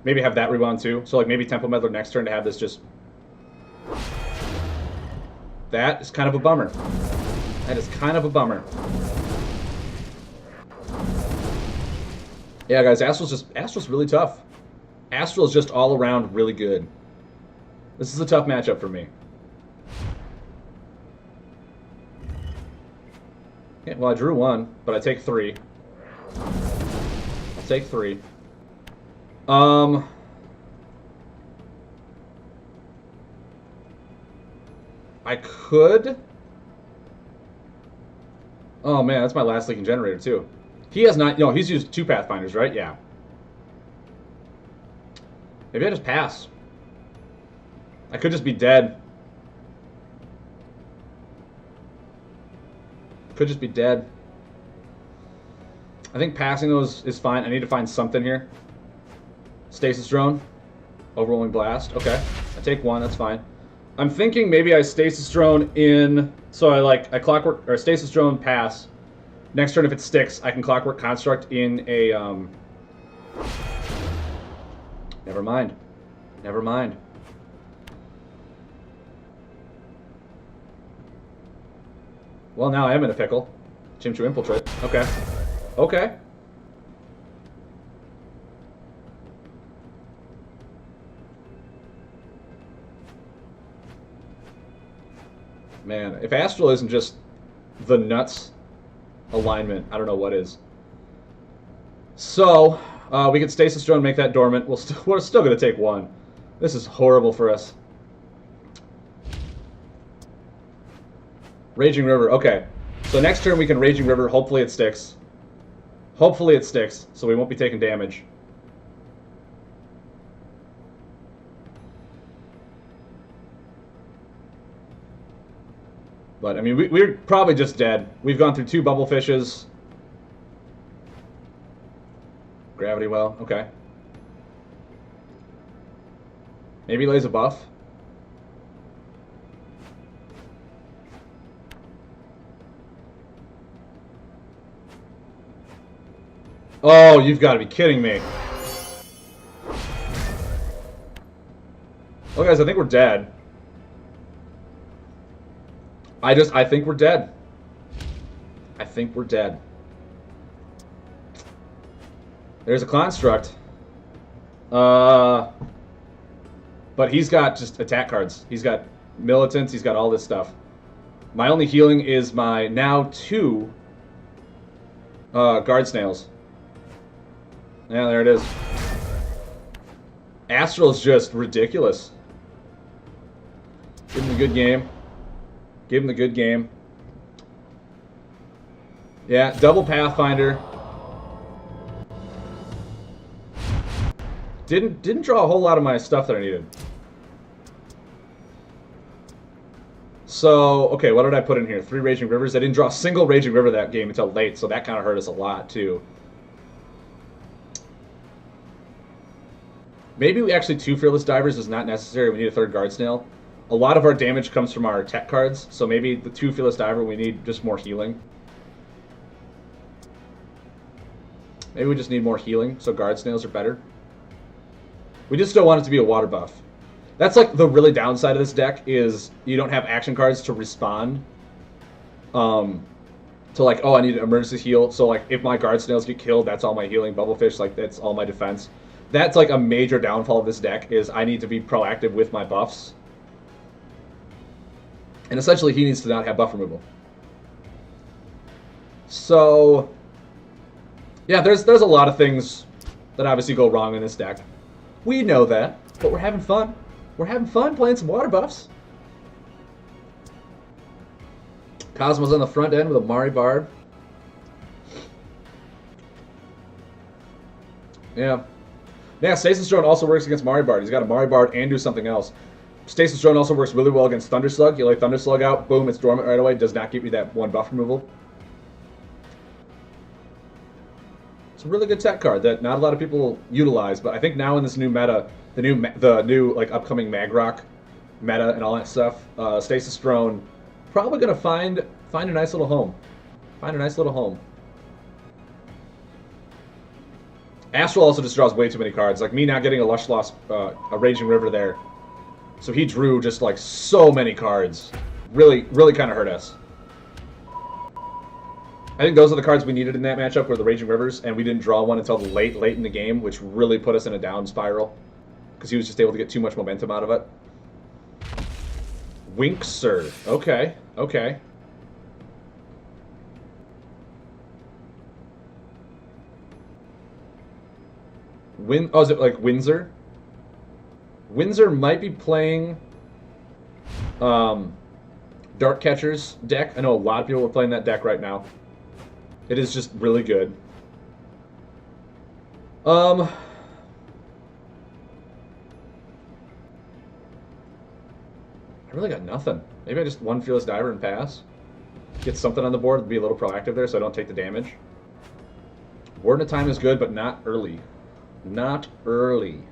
Speaker 1: Maybe have that rewound too. So like maybe Temple Meddler next turn to have this just... That is kind of a bummer. That is kind of a bummer. Yeah, guys, Astral's really tough. Astral is just all around really good. This is a tough matchup for me. Okay, well, I drew 1, but I take 3. I'll take 3. I could... Oh, man, that's my last leaking generator, too. He has not... No, he's used 2 Pathfinders, right? Yeah. Maybe I just pass. I could just be dead. Could just be dead. I think passing those is fine. I need to find something here. Stasis Drone. Overwhelming Blast. Okay. I take 1. That's fine. I'm thinking maybe I Stasis Drone in... So I Clockwork... Or Stasis Drone pass. Next turn, if it sticks, I can Clockwork Construct in a... Never mind. Never mind. Well, now I am in a pickle. Chimchu Infiltrate. Okay. Okay. Man, if Astral isn't just the nuts alignment, I don't know what is. So, we can Stasis Drone, make that dormant. We're still going to take 1. This is horrible for us. Raging River, okay. So next turn we can Raging River, hopefully it sticks. Hopefully it sticks, so we won't be taking damage. But, I mean, we're probably just dead. We've gone through 2 Bubble Fishes. Gravity Well, okay. Maybe he lays a buff. Oh, you've got to be kidding me. Well, guys, I think we're dead. I think we're dead. I think we're dead. There's a Construct. But he's got just attack cards. He's got Militants. He's got all this stuff. My only healing is my now 2 Guard Snails. Yeah, there it is. Astral is just ridiculous. Give him a good game. Give him the good game. Yeah, double Pathfinder. Didn't draw a whole lot of my stuff that I needed. So, okay, what did I put in here? 3 Raging Rivers. I didn't draw a single Raging River that game until late, so that kind of hurt us a lot, too. Maybe actually 2 Fearless Divers is not necessary. We need a 3rd Guard Snail. A lot of our damage comes from our tech cards, so maybe the 2 Fearless Diver, we need just more healing. Maybe we just need more healing, so Guard Snails are better. We just don't want it to be a water buff. That's like the really downside of this deck is you don't have action cards to respond. To like, oh, I need an emergency heal. So like if my Guard Snails get killed, that's all my healing. Bubblefish, like that's all my defense. That's like a major downfall of this deck, is I need to be proactive with my buffs. And essentially he needs to not have buff removal. So, yeah, there's a lot of things that obviously go wrong in this deck. We know that, but we're having fun. We're having fun playing some water buffs. Cosmo's on the front end with a Mari Bard. Yeah. Yeah, Stasis Drone also works against Mari Bard. He's got a Mari Bard and do something else. Stasis Drone also works really well against Thunder Slug. You lay Thunder Slug out, boom, it's dormant right away. Does not give you that one buff removal. It's a really good tech card that not a lot of people utilize, but I think now in this new meta, the new like upcoming Magrock meta and all that stuff, Stasis Drone probably gonna find a nice little home. Find a nice little home. Astral also just draws way too many cards. Like me not getting a Lush Lost, a Raging River there. So he drew just like so many cards. Really, really kind of hurt us. I think those are the cards we needed in that matchup, were the Raging Rivers, and we didn't draw one until late in the game, which really put us in a down spiral. Because he was just able to get too much momentum out of it. Winkser. Okay, okay. Oh, is it like Windsor? Windsor might be playing Dark Catcher's deck. I know a lot of people are playing that deck right now. It is just really good. I really got nothing. Maybe I just one Fearless Diver and pass. Get something on the board, be a little proactive there so I don't take the damage. Warden of Time is good, but not early. Not early.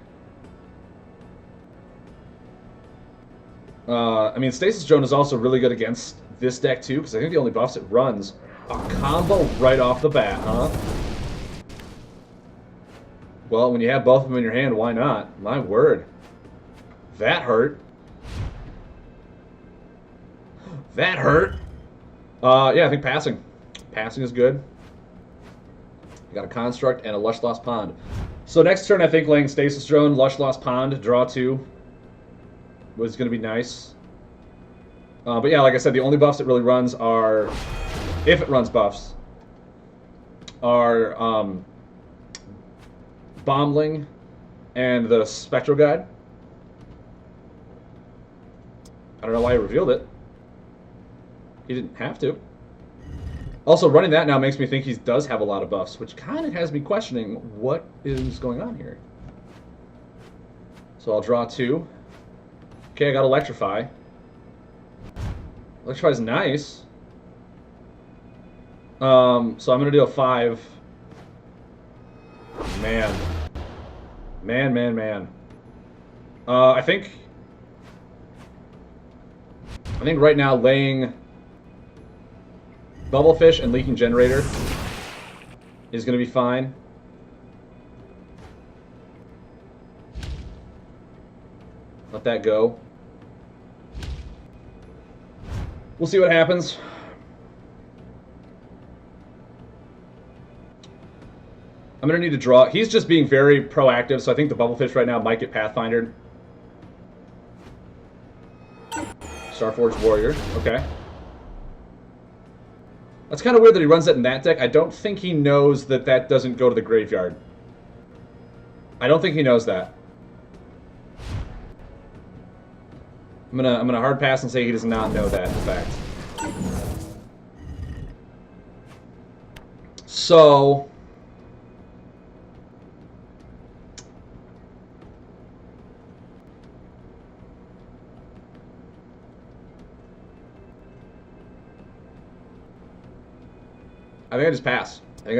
Speaker 1: I mean, Stasis Drone is also really good against this deck too, because I think the only buffs it runs a combo right off the bat, huh? Well, when you have both of them in your hand, why not? My word. That hurt. That hurt. Yeah, I think passing. Passing is good. You got a Construct and a Lush Lost Pond. So next turn, I think laying Stasis Drone, Lush Lost Pond, draw 2 was going to be nice. But yeah, like I said, the only buffs it really runs are, if it runs buffs, are Bombling and the Spectral Guide. I don't know why he revealed it. He didn't have to. Also, running that now makes me think he does have a lot of buffs, which kind of has me questioning what is going on here. So I'll draw 2. Okay, I got Electrify. Electrify is nice. So I'm going to do a 5. Man. Man. I think right now laying Bubblefish and Leaking Generator is going to be fine. Let that go. We'll see what happens. I'm going to need to draw. He's just being very proactive, so I think the Bubblefish right now might get Pathfindered. Starforged Warrior. Okay. That's kind of weird that he runs that in that deck. I don't think he knows that that doesn't go to the graveyard. I don't think he knows that. I'm gonna hard pass and say he does not know that, in fact. So I think I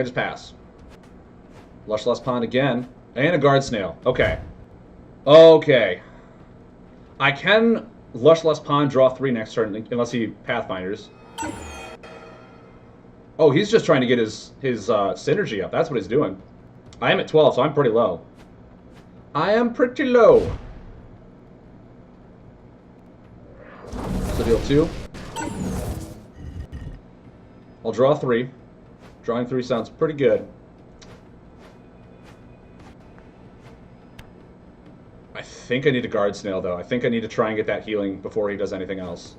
Speaker 1: just pass. Lush Lost Pond again. And a Guard Snail. Okay. Okay. I can Lush Lost Pond, draw 3 next turn, unless he Pathfinders. Oh, he's just trying to get his synergy up. That's what he's doing. I am at 12, so I'm pretty low. I am pretty low. So deal 2. I'll draw 3. Drawing 3 sounds pretty good. I think I need a Guard Snail, though. I think I need to try and get that healing before he does anything else.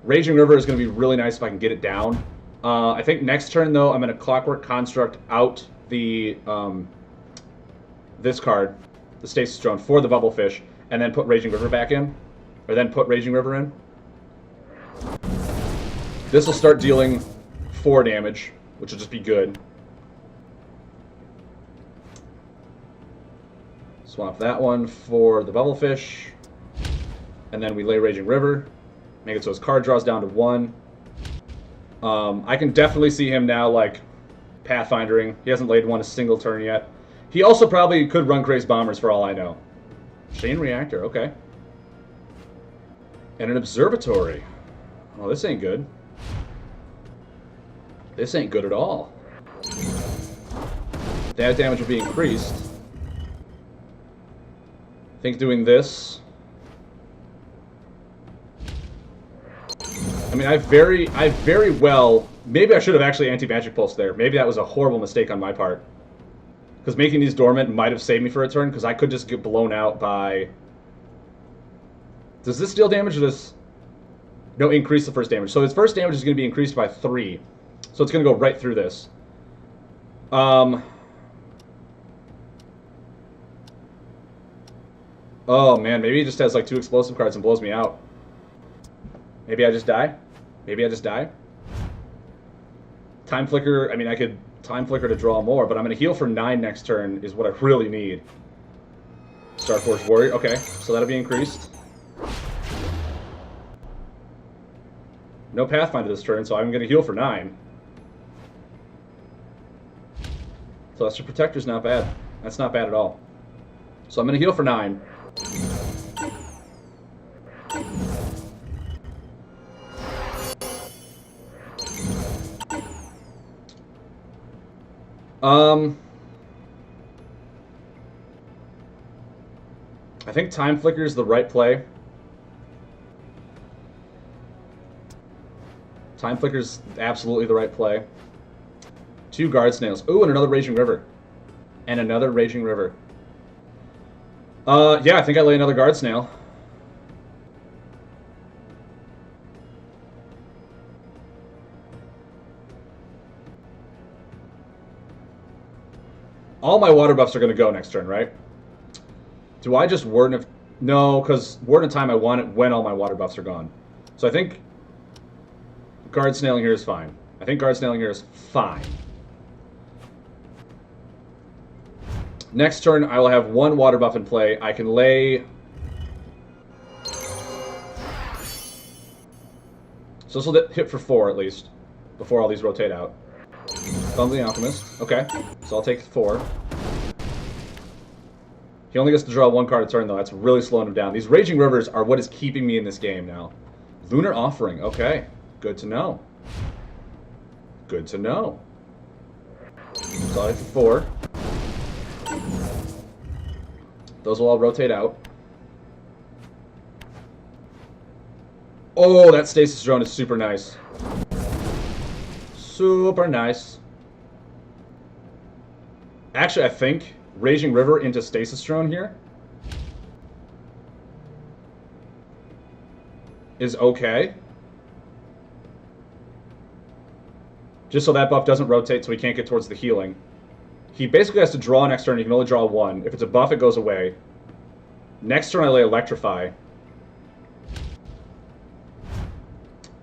Speaker 1: Raging River is going to be really nice if I can get it down. I think next turn, though, I'm going to Clockwork Construct out the this card, the Stasis Drone, for the Bubblefish, and then put Raging River back in. Or then put Raging River in. This will start dealing 4 damage, which will just be good. Swap that one for the Bubblefish. And then we lay Raging River. Make it so his card draws down to 1. I can definitely see him now, like, Pathfindering. He hasn't laid one a single turn yet. He also probably could run Crazed Bombers for all I know. Chain Reactor, okay. And an Observatory. Oh, this ain't good. This ain't good at all. That damage will be increased. I think doing this... I mean, I very well... Maybe I should have actually Anti-Magic Pulse there. Maybe that was a horrible mistake on my part. Because making these dormant might have saved me for a turn, because I could just get blown out by... Does this deal damage or this... No, increase the first damage. So his first damage is going to be increased by 3. So it's going to go right through this. Oh, man. Maybe he just has like 2 explosive cards and blows me out. Maybe I just die? Maybe I just die? Time Flicker. I mean, I could Time Flicker to draw more, but I'm going to heal for 9 next turn is what I really need. Starforge Warrior. Okay, so that'll be increased. No Pathfinder this turn, so I'm going to heal for 9. Celestial Protector's not bad. That's not bad at all. So I'm going to heal for 9. I think Time Flicker is the right play. Time Flicker's absolutely the right play. 2 Guard Snails. Ooh, and another Raging River. And another Raging River. Yeah, I think I lay another Guard Snail. All my water buffs are going to go next turn, right? Do I just Warden of... No, because Warden of Time I want it when all my water buffs are gone. So I think Guard Snailing here is fine. I think Guard Snailing here is fine. Next turn, I will have 1 water buff in play. I can lay... So this will hit for 4 at least, before all these rotate out. Thumb the Alchemist. Okay, so I'll take 4. He only gets to draw 1 card a turn, though. That's really slowing him down. These Raging Rivers are what is keeping me in this game now. Lunar Offering. Okay, good to know. Good to know. So I'll hit for 4. Those will all rotate out. Oh, that Stasis Drone is super nice. Super nice. Actually, I think Raging River into Stasis Drone here is okay. Just so that buff doesn't rotate so he can't get towards the healing. He basically has to draw next turn. He can only draw 1. If it's a buff, it goes away. Next turn, I lay Electrify.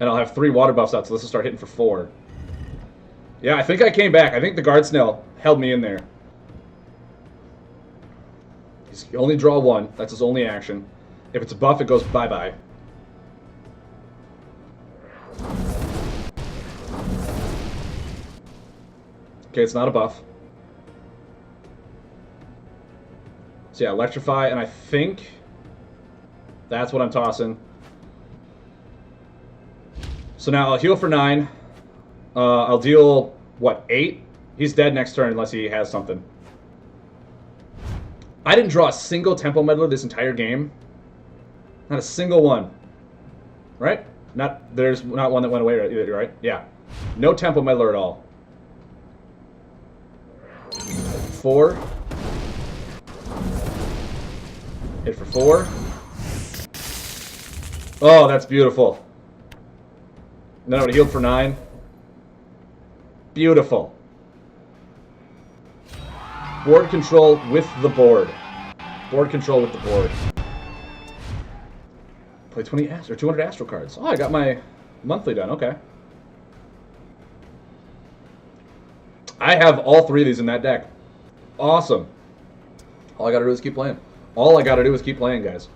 Speaker 1: And I'll have 3 water buffs out, so this will start hitting for 4. Yeah, I think I came back. I think the Guard Snail held me in there. He can only draw 1. That's his only action. If it's a buff, it goes bye-bye. Okay, it's not a buff. So yeah, Electrify, and I think that's what I'm tossing. So now I'll heal for 9. I'll deal, what, 8? He's dead next turn unless he has something. I didn't draw a single Tempo Meddler this entire game. Not a single one. Right? There's not one that went away either, right? Yeah. No Tempo Meddler at all. 4. Hit for 4. Oh, that's beautiful. And then I would have healed for 9. Beautiful. Board control with the board. Board control with the board. Play 20 or 200 Astro cards. Oh, I got my monthly done. Okay. I have all 3 of these in that deck. Awesome. All I gotta do is keep playing. All I gotta do is keep playing, guys.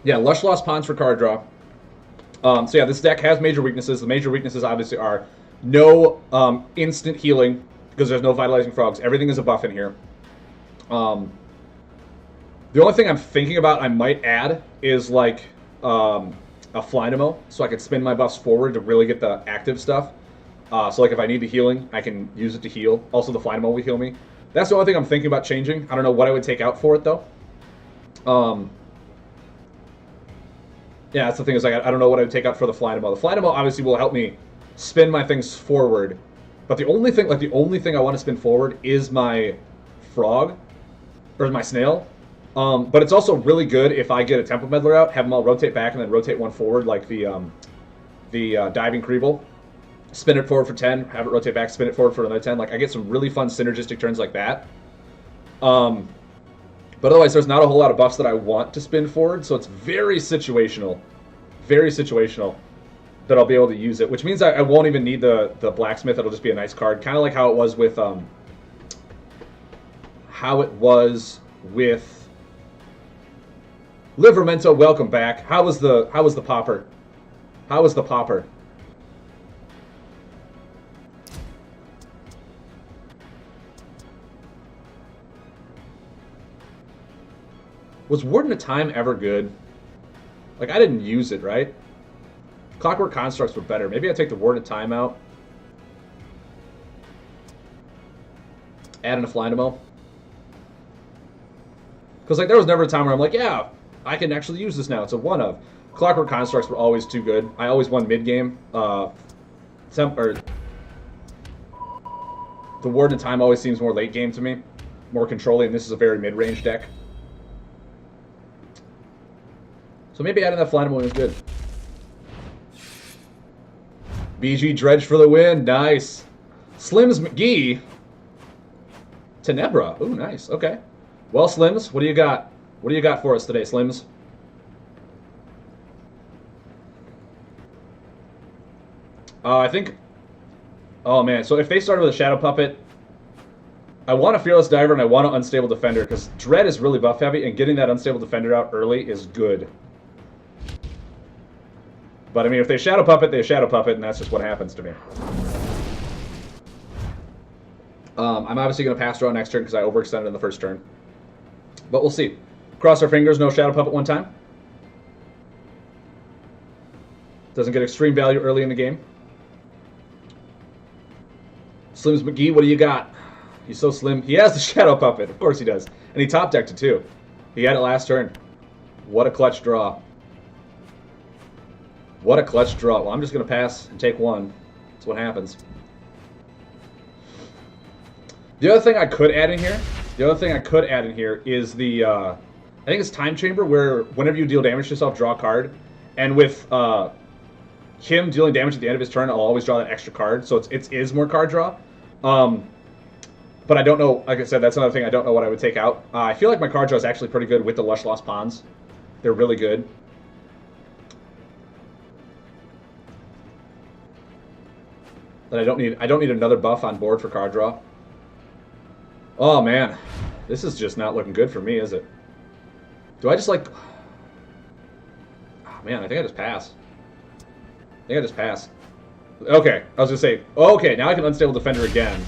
Speaker 1: Yeah, Lush Lost Ponds for card draw. So yeah, this deck has major weaknesses. The major weaknesses obviously are no instant healing because there's no Vitalizing Frogs. Everything is a buff in here. The only thing I'm thinking about I might add is like a Flynamo, so I could spin my buffs forward to really get the active stuff. So like if I need the healing, I can use it to heal. Also the Flynamo will heal me. That's the only thing I'm thinking about changing. I don't know what I would take out for it though. Yeah, that's the thing is like I don't know what I would take out for the Flynamo. The Flynamo obviously will help me spin my things forward. But the only thing I want to spin forward is my frog or my snail. But it's also really good if I get a Temple Meddler out, have them all rotate back, and then rotate one forward like the Diving Creeble. Spin it forward for 10, have it rotate back, spin it forward for another 10. Like, I get some really fun synergistic turns like that. But otherwise, there's not a whole lot of buffs that I want to spin forward, so it's very situational that I'll be able to use it, which means I won't even need the Blacksmith. It'll just be a nice card, kind of like how it was with Livermento. Welcome back. How was the popper? How was the popper? Was Warden of Time ever good? Like, I didn't use it, right? Clockwork Constructs were better. Maybe I'd take the Warden of Time out. Add in a Flynamo. Because, like, there was never a time where I'm like, yeah, I can actually use this now. It's a one of. Clockwork Constructs were always too good. I always won mid-game. The Warden of Time always seems more late-game to me. More controlling. This is a very mid-range deck. So maybe adding that Flynamo is good. BG Dredge for the win. Nice. Slims McGee. Tenebra. Ooh, nice. Okay. Well, Slims, what do you got? What do you got for us today, Slims? I think... Oh, man. So if they started with a Shadow Puppet, I want a Fearless Diver and I want an Unstable Defender because Dread is really buff heavy and getting that Unstable Defender out early is good. But, I mean, if they Shadow Puppet, they Shadow Puppet, and that's just what happens to me. I'm obviously going to pass draw next turn because I overextended in the first turn. But we'll see. Cross our fingers, no Shadow Puppet one time. Doesn't get extreme value early in the game. Slims McGee, what do you got? He's so slim. He has the Shadow Puppet. Of course he does. And he top decked it too. He had it last turn. What a clutch draw. What a clutch draw. Well, I'm just going to pass and take one. That's what happens. The other thing I could add in here, is the, I think it's Time Chamber, where whenever you deal damage to yourself, draw a card. And with him dealing damage at the end of his turn, I'll always draw that extra card. So it is more card draw. But I don't know, like I said, that's another thing I don't know what I would take out. I feel like my card draw is actually pretty good with the Lush Lost Ponds. They're really good. But I don't need another buff on board for card draw. Oh man, this is just not looking good for me, is it? Do I just like... Oh man, I think I just pass. Okay, I was gonna say, okay, now I can Unstable Defender again.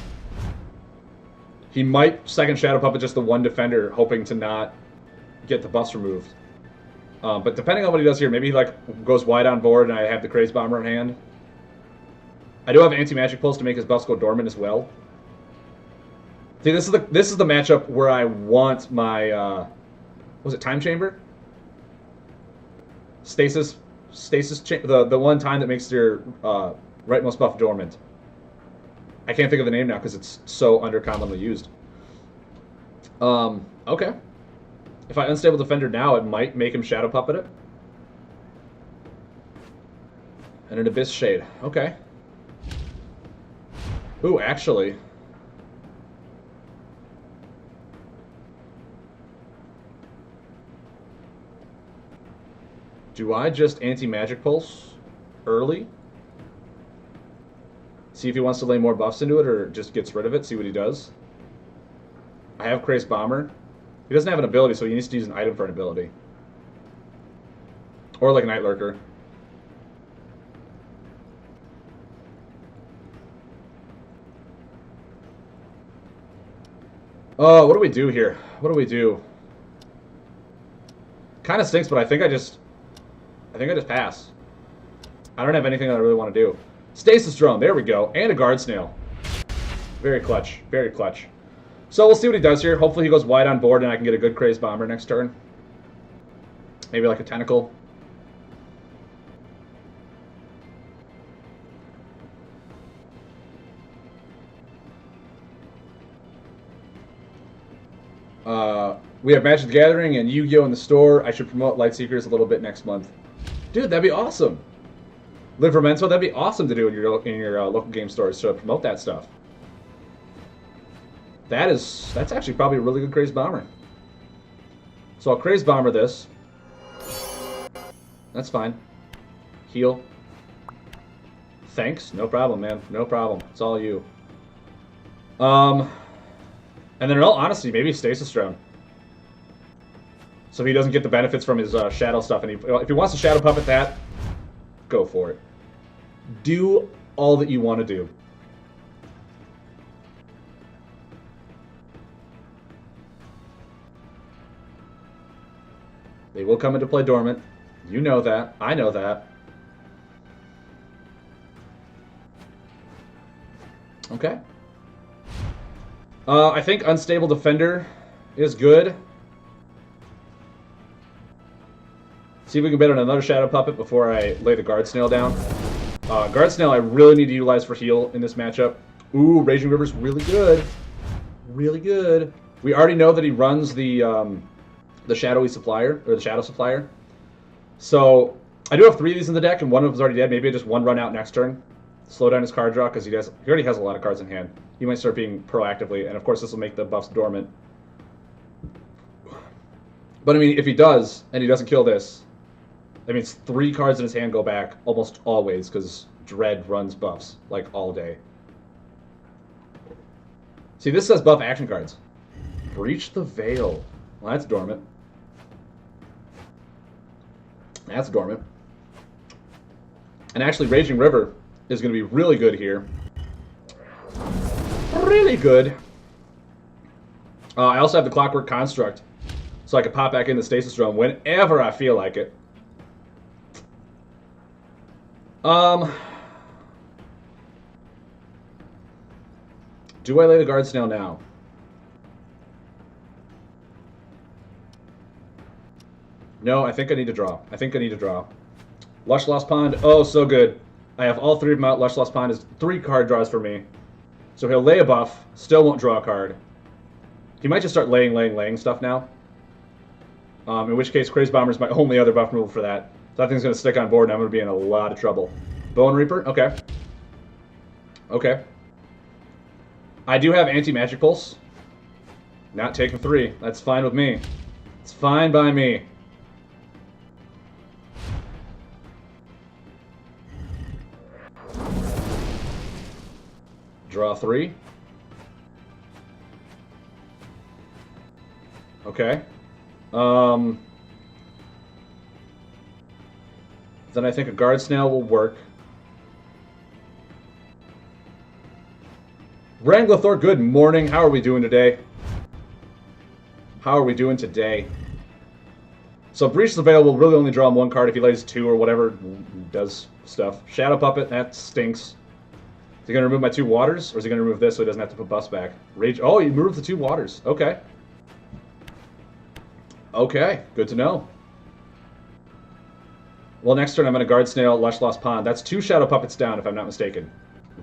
Speaker 1: He might second Shadow Puppet just the one Defender, hoping to not get the buffs removed. But depending on what he does here, maybe he like goes wide on board and I have the Craze Bomber in hand. I do have Anti-Magic Pulse to make his buffs go dormant as well. See, this is the matchup where I want my was it Time Chamber? Stasis the one time that makes your rightmost buff dormant. I can't think of the name now because it's so undercommonly used. Okay. If I Unstable Defender now, it might make him Shadow Puppet it. And an Abyss Shade. Okay. Ooh, actually. Do I just Anti-Magic Pulse early? See if he wants to lay more buffs into it or just gets rid of it, see what he does. I have Crazed Bomber. He doesn't have an ability, so he needs to use an item for an ability. Or like a Night Lurker. Oh, what do we do here? What do we do? Kind of stinks, but I think I just pass. I don't have anything that I really want to do. Stasis Drone, there we go. And a Guard Snail. Very clutch. Very clutch. So we'll see what he does here. Hopefully he goes wide on board and I can get a good Crazed Bomber next turn. Maybe like a Tentacle. We have Magic the Gathering and Yu-Gi-Oh! In the store. I should promote Lightseekers a little bit next month. Dude, that'd be awesome. Livermento, that'd be awesome to do in your local game stores to promote that stuff. That's actually probably a really good Crazed Bomber. So I'll Crazed Bomber this. That's fine. Heal. Thanks. No problem, man. No problem. It's all you. And then in all honesty, maybe Stasis Drone. So if he doesn't get the benefits from his shadow stuff, and if he wants to Shadow Puppet that, go for it. Do all that you want to do. They will come into play dormant. You know that. I know that. Okay. I think Unstable Defender is good. See if we can bet on another Shadow Puppet before I lay the Guard Snail down. Guard Snail I really need to utilize for heal in this matchup. Ooh, Raging River's really good. Really good. We already know that he runs the Shadowy Supplier, or the Shadow Supplier. So, I do have 3 of these in the deck, and one of them's already dead. Maybe I just one run out next turn. Slow down his card draw, because he already has a lot of cards in hand. He might start being proactively, and of course this will make the buffs dormant. But I mean, if he does, and he doesn't kill this, that means 3 cards in his hand go back almost always, because Dread runs buffs, like, all day. See, this says buff action cards. Breach the Veil. Well, that's dormant. That's dormant. And actually, Raging River is going to be really good here. Really good. I also have the Clockwork Construct, so I can pop back in the Stasis Drone whenever I feel like it. Do I lay the Guard Snail now? No, I think I need to draw. I think I need to draw. Lush Lost Pond. Oh, so good. I have all 3 of them out. Lush Lost Pond is 3 card draws for me. So he'll lay a buff. Still won't draw a card. He might just start laying stuff now. In which case, Crazed Bomber is my only other buff removal for that. So that thing's going to stick on board, and I'm going to be in a lot of trouble. Bone Reaper? Okay. Okay. I do have Anti-Magic Pulse. Not taking 3. That's fine with me. It's fine by me. Draw 3. Okay. Then I think a Guard Snail will work. Wrangler, good morning. How are we doing today? How are we doing today? So Breach the Veil will really only draw him 1 card if he lays 2 or whatever does stuff. Shadow Puppet, that stinks. Is he going to remove my 2 waters? Or is he going to remove this so he doesn't have to put buffs back? Rage. Oh, he removed the 2 waters. Okay. Okay, good to know. Well, next turn I'm going to Guard Snail, Lush Lost Pond. That's 2 Shadow Puppets down, if I'm not mistaken.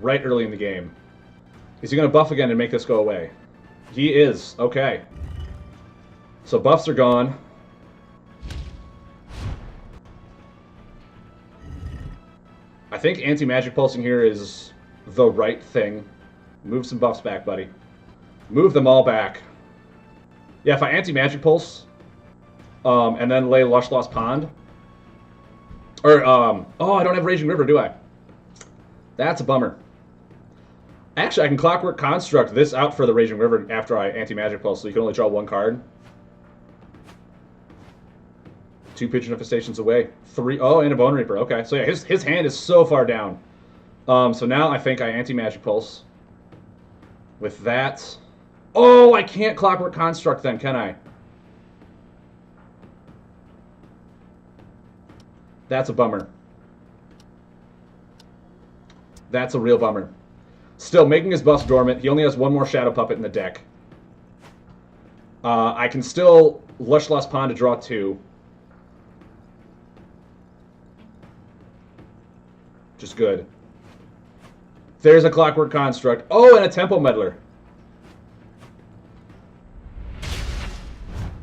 Speaker 1: Right early in the game. Is he going to buff again and make this go away? He is. Okay. So buffs are gone. I think anti-magic pulsing here is the right thing. Move some buffs back, buddy. Move them all back. Yeah, if I anti-magic pulse, and then lay Lush Lost Pond, or oh, I don't have Raging River, do I? That's a bummer. Actually, I can Clockwork Construct this out for the Raging River after I anti-magic pulse, so you can only draw one card. 2 Pigeon Infestations away. 3. Oh, and a Bone Reaper. Okay, so yeah, his hand is so far down. So now I think I anti-magic pulse. With that. Oh, I can't Clockwork Construct then, can I? That's a bummer. That's a real bummer. Still, making his buffs dormant. He only has one more Shadow Puppet in the deck. I can still Lush Lost Pond to draw 2. Just good. There's a Clockwork Construct. Oh, and a Tempo Meddler.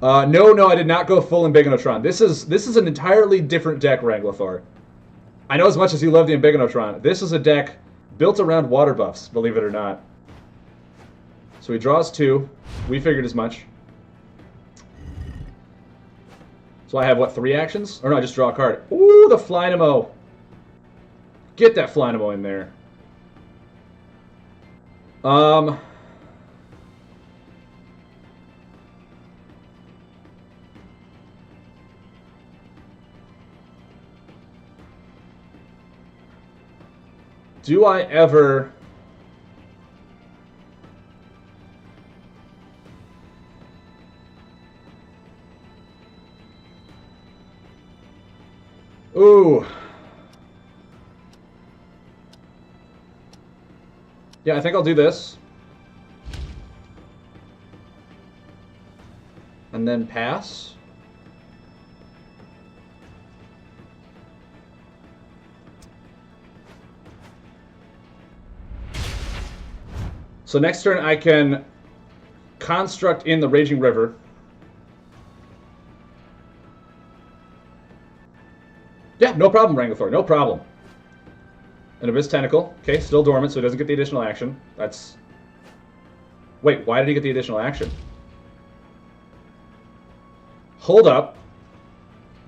Speaker 1: No, I did not go full Ambigonotron. This is an entirely different deck, Wranglothor. I know as much as you love the Ambigonotron. This is a deck built around water buffs, believe it or not. So he draws 2. We figured as much. So I have, what, 3 actions? Or no, I just draw a card. Ooh, the Flynamo. Get that Flynamo in there. Do I ever... Ooh. Yeah, I think I'll do this. And then pass. So next turn I can construct in the Raging River. Yeah, no problem, Wranglothor, no problem. An Abyss Tentacle. Okay, still dormant, so he doesn't get the additional action. That's... Wait, why did he get the additional action? Hold up.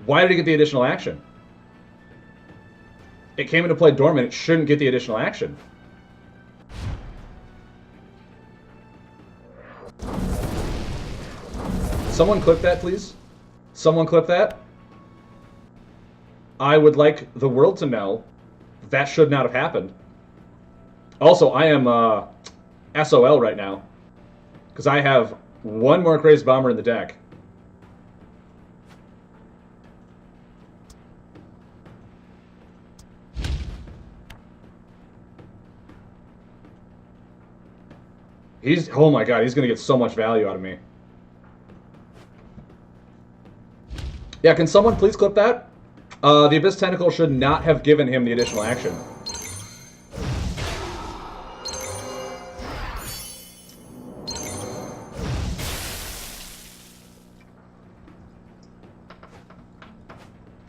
Speaker 1: Why did he get the additional action? It came into play dormant, it shouldn't get the additional action. Someone clip that, please. Someone clip that. I would like the world to know that should not have happened. Also, I am SOL right now. Because I have one more Crazed Bomber in the deck. He's... Oh my god, he's going to get so much value out of me. Yeah, can someone please clip that? The Abyss Tentacle should not have given him the additional action.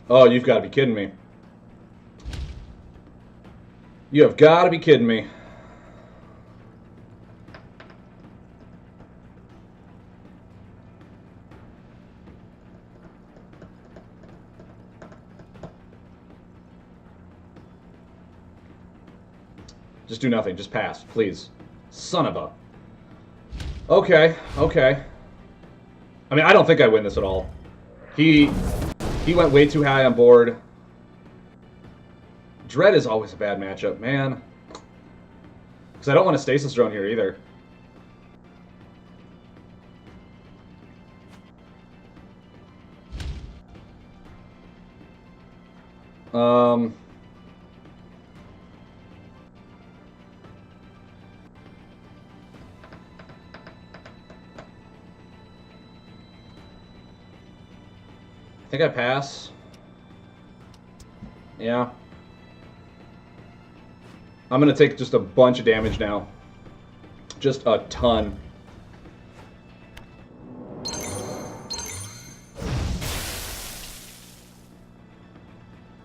Speaker 1: Oh, you've got to be kidding me. You have got to be kidding me. Just do nothing. Just pass, please. Son of a... Okay, okay. I mean, I don't think I win this at all. He went way too high on board. Dread is always a bad matchup, man. Because I don't want a Stasis Drone here either. I think I pass. Yeah. I'm going to take just a bunch of damage now. Just a ton.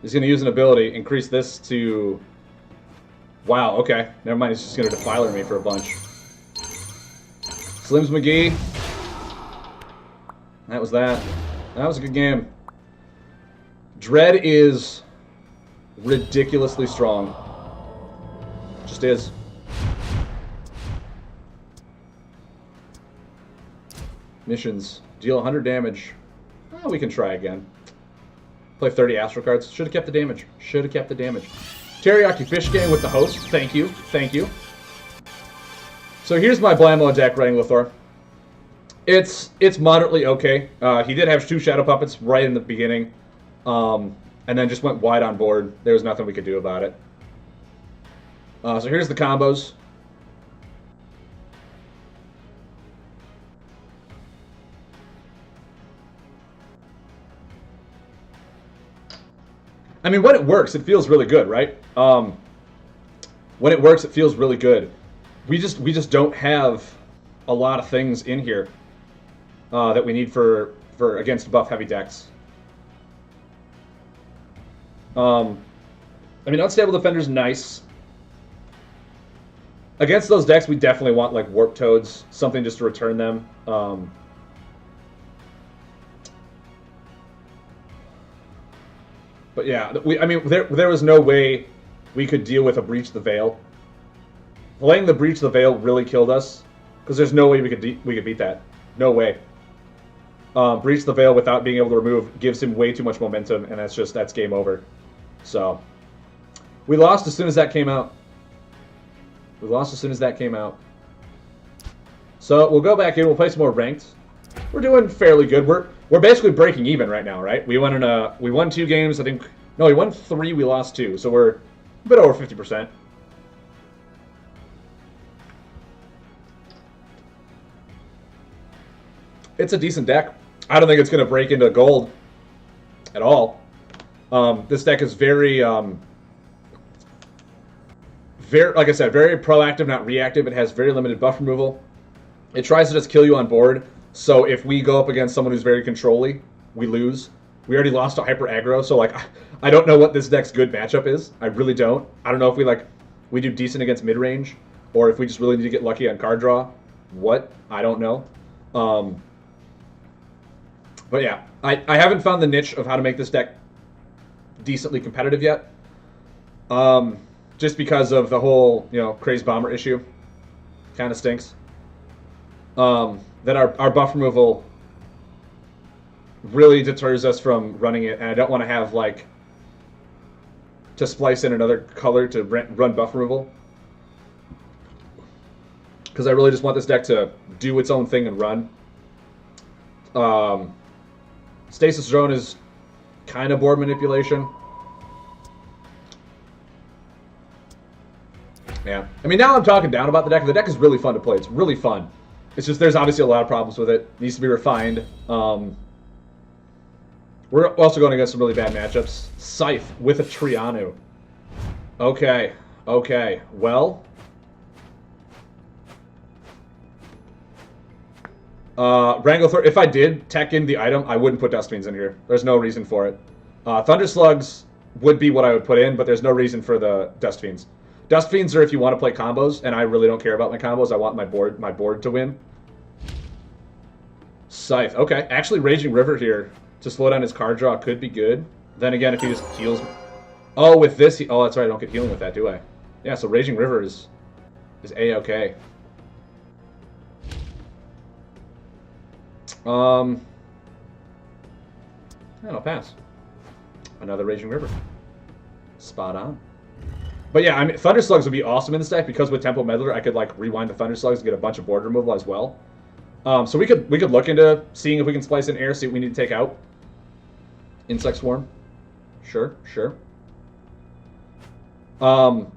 Speaker 1: He's going to use an ability, increase this to... Wow, okay. Never mind, he's just going to Defiler me for a bunch. Slims McGee. That was that. That was a good game. Dread is ridiculously strong. Just is. Missions. Deal 100 damage. Oh, we can try again. Play 30 Astro cards. Should have kept the damage. Should have kept the damage. Teriyaki Fish Game with the host. Thank you. Thank you. So here's my Blammo deck running Luthor. It's moderately okay. He did have 2 Shadow Puppets right in the beginning. And then just went wide on board. There was nothing we could do about it. So here's the combos. I mean, when it works, it feels really good, right? When it works, it feels really good. We just don't have a lot of things in here that we need for against buff heavy decks. I mean, Unstable Defender's nice. Against those decks, we definitely want like Warp Toads, something just to return them. But yeah, I mean, there was no way we could deal with a Breach the Veil. Playing the Breach the Veil really killed us, because there's no way we could beat that. No way. Breach the Veil without being able to remove gives him way too much momentum, and that's game over. So we lost as soon as that came out. We lost as soon as that came out. So we'll go back in. We'll play some more ranked. We're doing fairly good. We're basically breaking even right now, right? We won 2 games. I think no, we won 3. We lost 2. So we're a bit over 50%. It's a decent deck. I don't think it's going to break into gold at all. This deck is very, like I said, very proactive, not reactive. It has very limited buff removal. It tries to just kill you on board. So if we go up against someone who's very control-y, we lose. We already lost to Hyper Aggro, so like I don't know what this deck's good matchup is. I really don't. I don't know if we do decent against mid-range, or if we just really need to get lucky on card draw. What? I don't know. But yeah, I haven't found the niche of how to make this deck decently competitive yet. Just because of the whole, Crazed Bomber issue. Kind of stinks. That our buff removal really deters us from running it, and I don't want to have, to splice in another color to run buff removal. Because I really just want this deck to do its own thing and run. Stasis Drone is kind of board manipulation. Yeah. I mean, now I'm talking down about the deck. The deck is really fun to play. It's really fun. It's just there's obviously a lot of problems with it. It needs to be refined. We're also going against some really bad matchups. Scythe with a Trianu. Okay. Okay. Well. Wranglethor, if I did tech in the item, I wouldn't put Dust Fiends in here. There's no reason for it. Thunder Slugs would be what I would put in, but there's no reason for the Dust Fiends. Dust Fiends are if you want to play combos, and I really don't care about my combos. I want my board to win. Scythe. Okay, actually Raging River here to slow down his card draw could be good. Then again, if he just heals... Oh, with this... Oh, that's right, I don't get healing with that, do I? Yeah, so Raging River is A-okay. I'll pass. Another Raging River. Spot on. But yeah, I mean, Thunder Slugs would be awesome in this deck because with Temple Meddler, I could rewind the Thunder Slugs and get a bunch of board removal as well. So we could look into seeing if we can splice in air, see what we need to take out. Insect Swarm. Sure, sure. But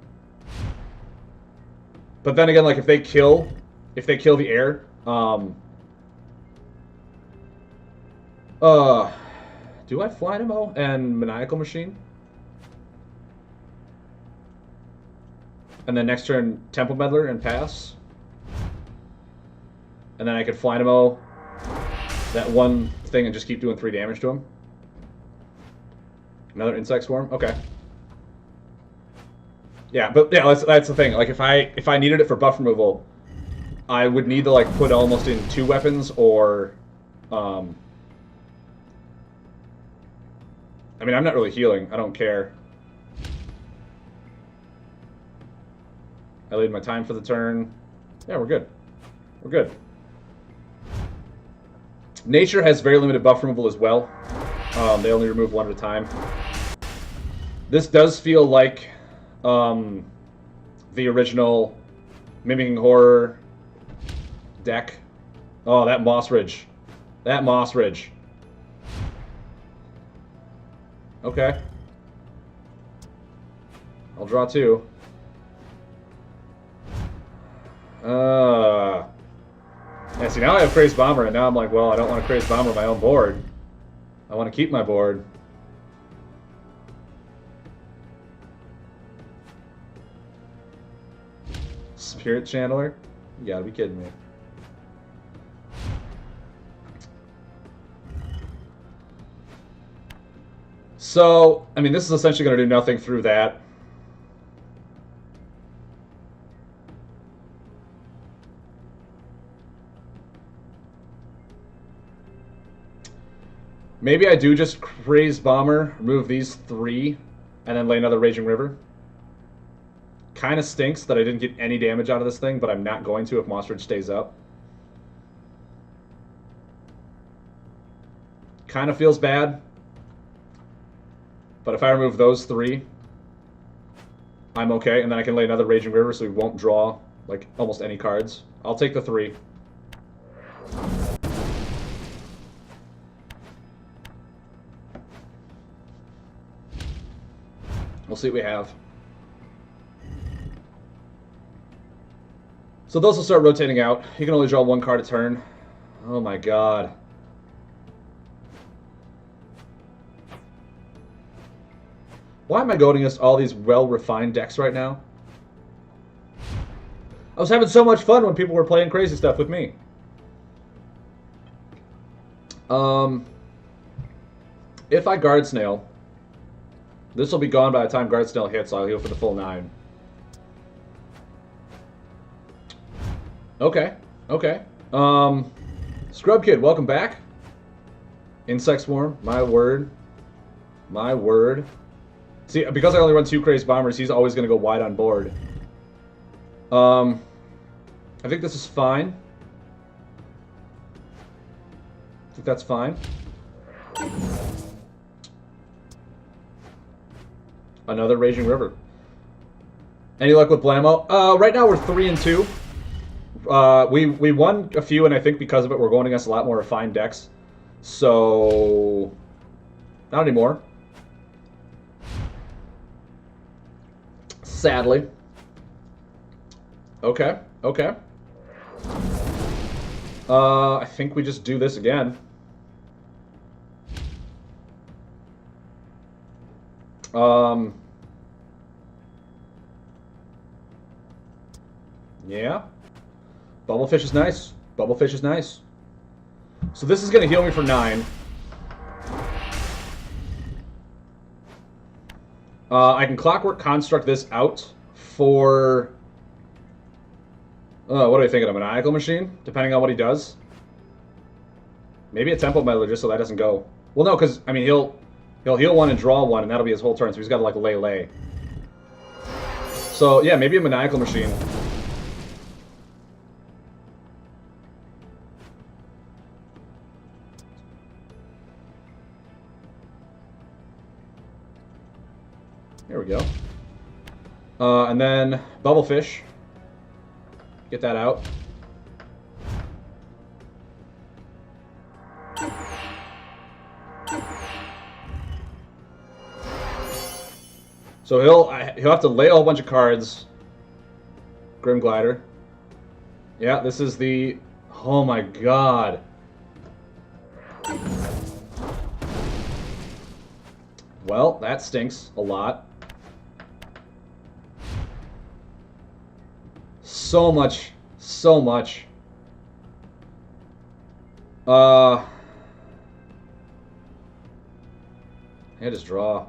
Speaker 1: then again, if they kill the air, do I Fly Demo and Maniacal Machine? And then next turn, Temple Meddler and pass. And then I could Fly Demo that one thing and just keep doing 3 damage to him. Another insect swarm? Okay. Yeah, but yeah, that's the thing. Like if I needed it for buff removal, I would need to like put almost in 2 weapons or I mean, I'm not really healing. I don't care. I laid my time for the turn. Yeah, we're good. We're good. Nature has very limited buff removal as well. They only remove 1 at a time. This does feel like the original Mimicking Horror deck. Oh, that Moss Ridge. That Moss Ridge. Okay. I'll draw 2. Yeah, see, now I have Crazed Bomber, and now I'm like, well, I don't want to Crazed Bomber my own board. I want to keep my board. Spirit Channeler? You gotta be kidding me. So, I mean, this is essentially going to do nothing through that. Maybe I do just Crazed Bomber, remove these 3, and then lay another Raging River. Kind of stinks that I didn't get any damage out of this thing, but I'm not going to if Moss Ridge stays up. Kind of feels bad. But if I remove those 3, I'm okay, and then I can lay another Raging River so we won't draw like almost any cards. I'll take the 3. We'll see what we have. So those will start rotating out. You can only draw 1 card a turn. Oh my god. Why am I going against all these well-refined decks right now? I was having so much fun when people were playing crazy stuff with me. If I Guard Snail, this will be gone by the time Guard Snail hits, so I'll heal for the full 9. Okay, okay. Scrub Kid, welcome back. Insect Swarm, my word. My word. See, because I only run 2 Crazed Bombers, he's always going to go wide on board. I think this is fine. I think that's fine. Another Raging River. Any luck with Blammo? Right now we're 3-2. We won a few, and I think because of it, we're going against a lot more refined decks. So, not anymore. Sadly. Okay, okay. I think we just do this again. Yeah. Bubblefish is nice. Bubblefish is nice. So this is going to heal me for 9. I can Clockwork Construct this out for... what are you thinking? A Maniacal Machine? Depending on what he does. Maybe a Tempo Meddler just so that doesn't go. Well, no, because, I mean, he'll heal 1 and draw 1, and that'll be his whole turn, so he's got to, like, lay. So, yeah, maybe a Maniacal Machine. There we go. And then Bubblefish. Get that out. So he'll have to lay a whole bunch of cards. Grim Glider. Yeah, this is the... Oh my god. Well, that stinks a lot. So much. So much. I just draw.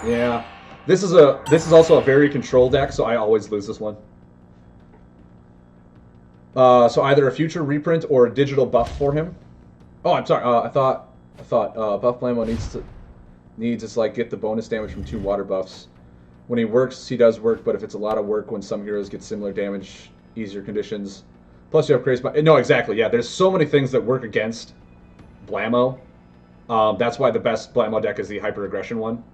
Speaker 1: Yeah. This is also a very control deck, so I always lose this one. So either a future reprint or a digital buff for him. Oh, I'm sorry. I thought buff Blammo needs is like get the bonus damage from 2 water buffs. When he works, he does work, but if it's a lot of work when some heroes get similar damage, easier conditions. Plus you have crazy. No, exactly. Yeah, there's so many things that work against Blammo. That's why the best Blammo deck is the hyper aggression one.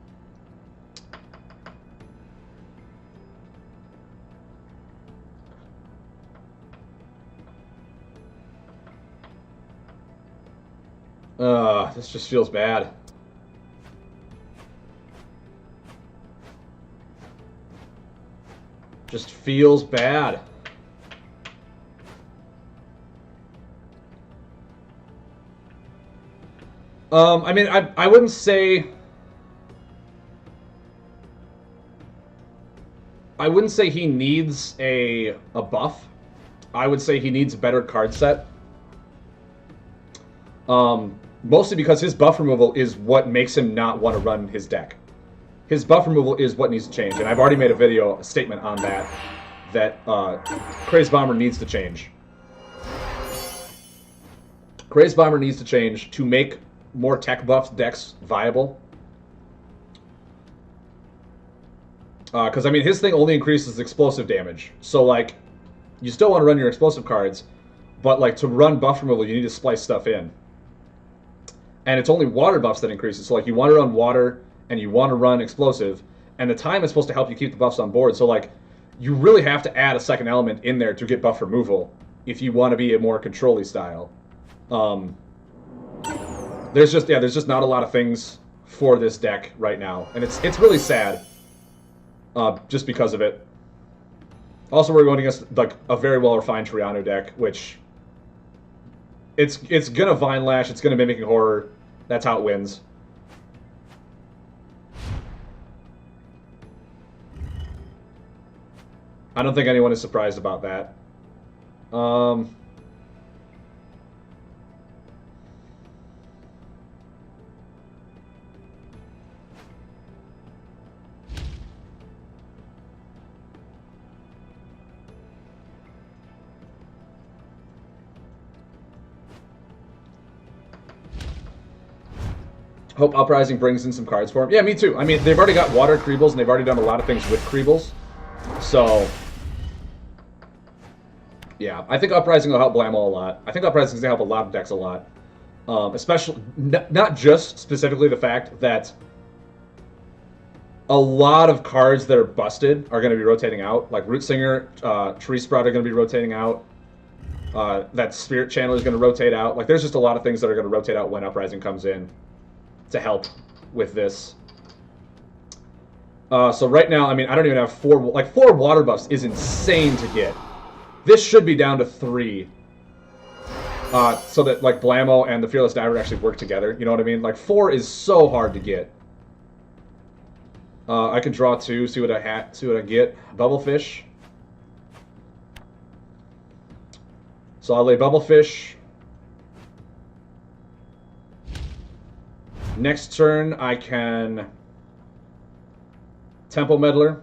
Speaker 1: This just feels bad. Just feels bad. I mean, I wouldn't say... I wouldn't say he needs a buff. I would say he needs a better card set. Mostly because his buff removal is what makes him not want to run his deck. His buff removal is what needs to change, and I've already made a statement on that Crazed Bomber needs to change. Crazed Bomber needs to change to make more tech buff decks viable. Because, I mean, his thing only increases explosive damage. So, like, you still want to run your explosive cards, but, like, to run buff removal, you need to splice stuff in. And it's only water buffs that increases. So, like, you want to run water, and you want to run explosive, and the time is supposed to help you keep the buffs on board. So, like, you really have to add a second element in there to get buff removal if you want to be a more control-y style. There's just not a lot of things for this deck right now, and it's really sad. Just because of it. Also, we're going against like a very well-refined Triano deck, which it's gonna Vine Lash, it's gonna Mimicking Horror. That's how it wins. I don't think anyone is surprised about that. Hope Uprising brings in some cards for him. Yeah, me too. I mean, they've already got water Creebles, and they've already done a lot of things with Creebles. So, yeah, I think Uprising will help Blammo a lot. I think Uprising is going to help a lot of decks a lot. Especially, not just specifically the fact that a lot of cards that are busted are going to be rotating out. Like Root Singer, Tree Sprout are going to be rotating out. That Spirit Channel is going to rotate out. Like, there's just a lot of things that are going to rotate out when Uprising comes in to help with this. So right now, I mean, I don't even have 4... Like, 4 water buffs is insane to get. This should be down to 3. So that, like, Blammo and the Fearless Diver actually work together. You know what I mean? Like, 4 is so hard to get. I can draw 2, see what I get. Bubblefish. So I'll lay Bubblefish. Next turn, I can Tempo Meddler.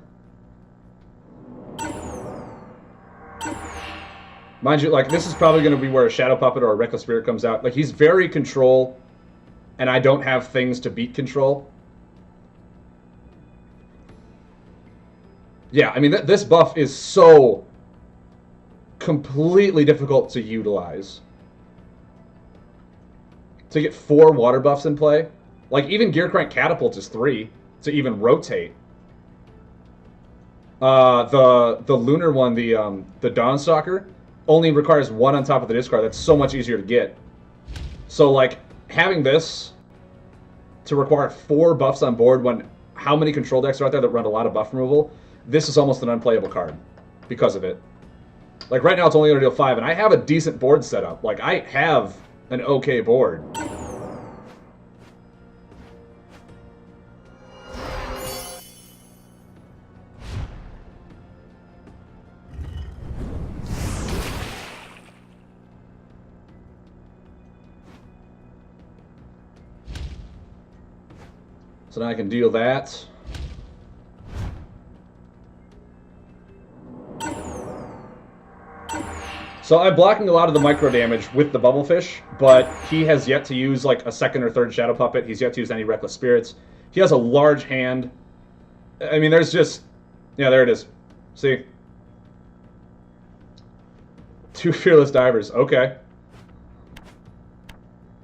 Speaker 1: Mind you, like, this is probably going to be where a Shadow Puppet or a Reckless Spirit comes out. Like, he's very control, and I don't have things to beat control. Yeah, I mean, this buff is so completely difficult to utilize. To get 4 water buffs in play. Like, even Gearcrank Catapult is 3 to even rotate. The Lunar one, the Dawnstalker, only requires 1 on top of the discard. That's so much easier to get. So, like, having this to require 4 buffs on board when how many control decks are out there that run a lot of buff removal, this is almost an unplayable card because of it. Like, right now it's only going to deal 5, and I have a decent board set up. Like, I have an okay board. So now I can deal that. So I'm blocking a lot of the micro damage with the Bubblefish, but he has yet to use like a second or third Shadow Puppet. He's yet to use any Reckless Spirits. He has a large hand. I mean, there's just... Yeah, there it is. See? 2 Fearless Divers. Okay.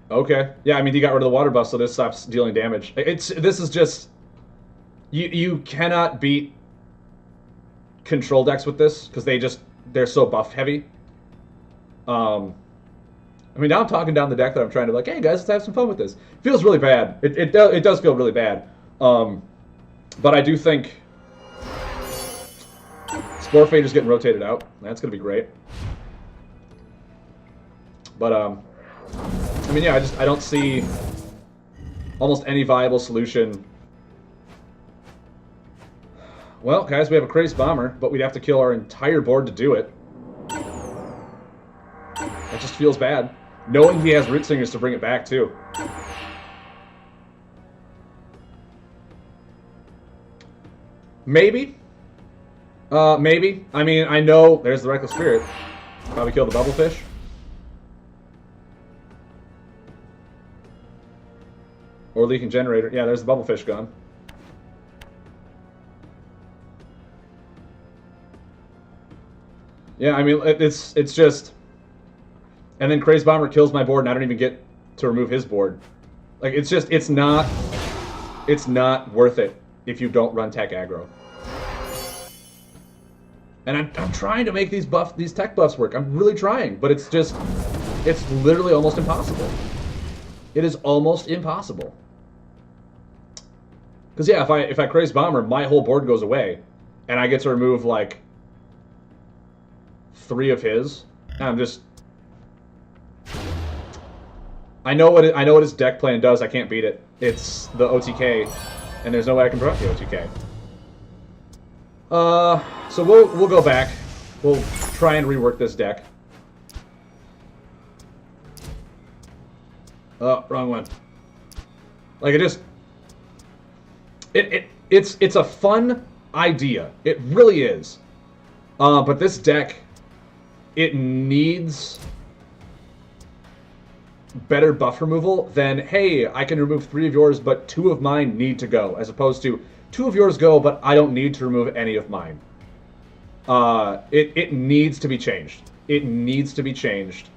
Speaker 1: Okay. Yeah, I mean, he got rid of the water buff, so this stops dealing damage. This is just... You cannot beat control decks with this, because they're so buff heavy. I mean, now I'm talking down the deck that I'm trying to like, hey guys, let's have some fun with this. It feels really bad. It does feel really bad. But I do think Spore Fade is getting rotated out. That's going to be great. But, I mean, yeah, I don't see almost any viable solution. Well, guys, we have a Crazed Bomber, but we'd have to kill our entire board to do it. That just feels bad. Knowing he has Root Singers to bring it back, too. Maybe. Maybe. I mean, I know there's the Reckless Spirit. Probably kill the Bubblefish. Or Leaking Generator. Yeah, there's the Bubblefish gone. Yeah, I mean, it's just... And then Crazed Bomber kills my board, and I don't even get to remove his board. Like, it's just, it's not worth it if you don't run tech aggro. And I'm trying to make these tech buffs work. I'm really trying, but it's literally almost impossible. It is almost impossible. Because yeah, if I Crazed Bomber, my whole board goes away, and I get to remove like 3 of his. And I'm just... I know what his deck plan does. I can't beat it. It's the OTK, and there's no way I can prevent the OTK. So we'll go back. We'll try and rework this deck. Oh, wrong one. Like it's a fun idea. It really is. But this deck, it needs better buff removal than, hey, I can remove 3 of yours, but 2 of mine need to go, as opposed to 2 of yours go, but I don't need to remove any of mine. It needs to be changed. It needs to be changed.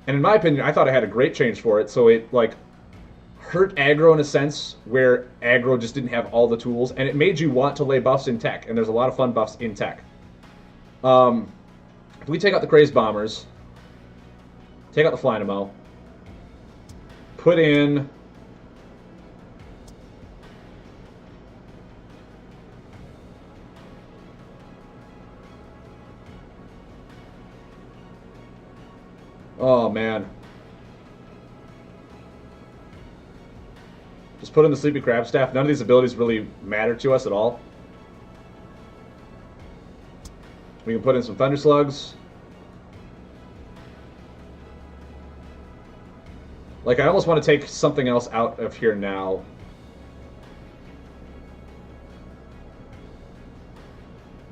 Speaker 1: And in my opinion, I thought I had a great change for it, so it, like, hurt aggro in a sense where aggro just didn't have all the tools, and it made you want to lay buffs in tech, and there's a lot of fun buffs in tech. If we take out the Crazed Bombers, take out the Flynamo, put in... Oh, man. Just put in the Sleepy Crab Staff. None of these abilities really matter to us at all. We can put in some Thunder Slugs. Like, I almost want to take something else out of here now.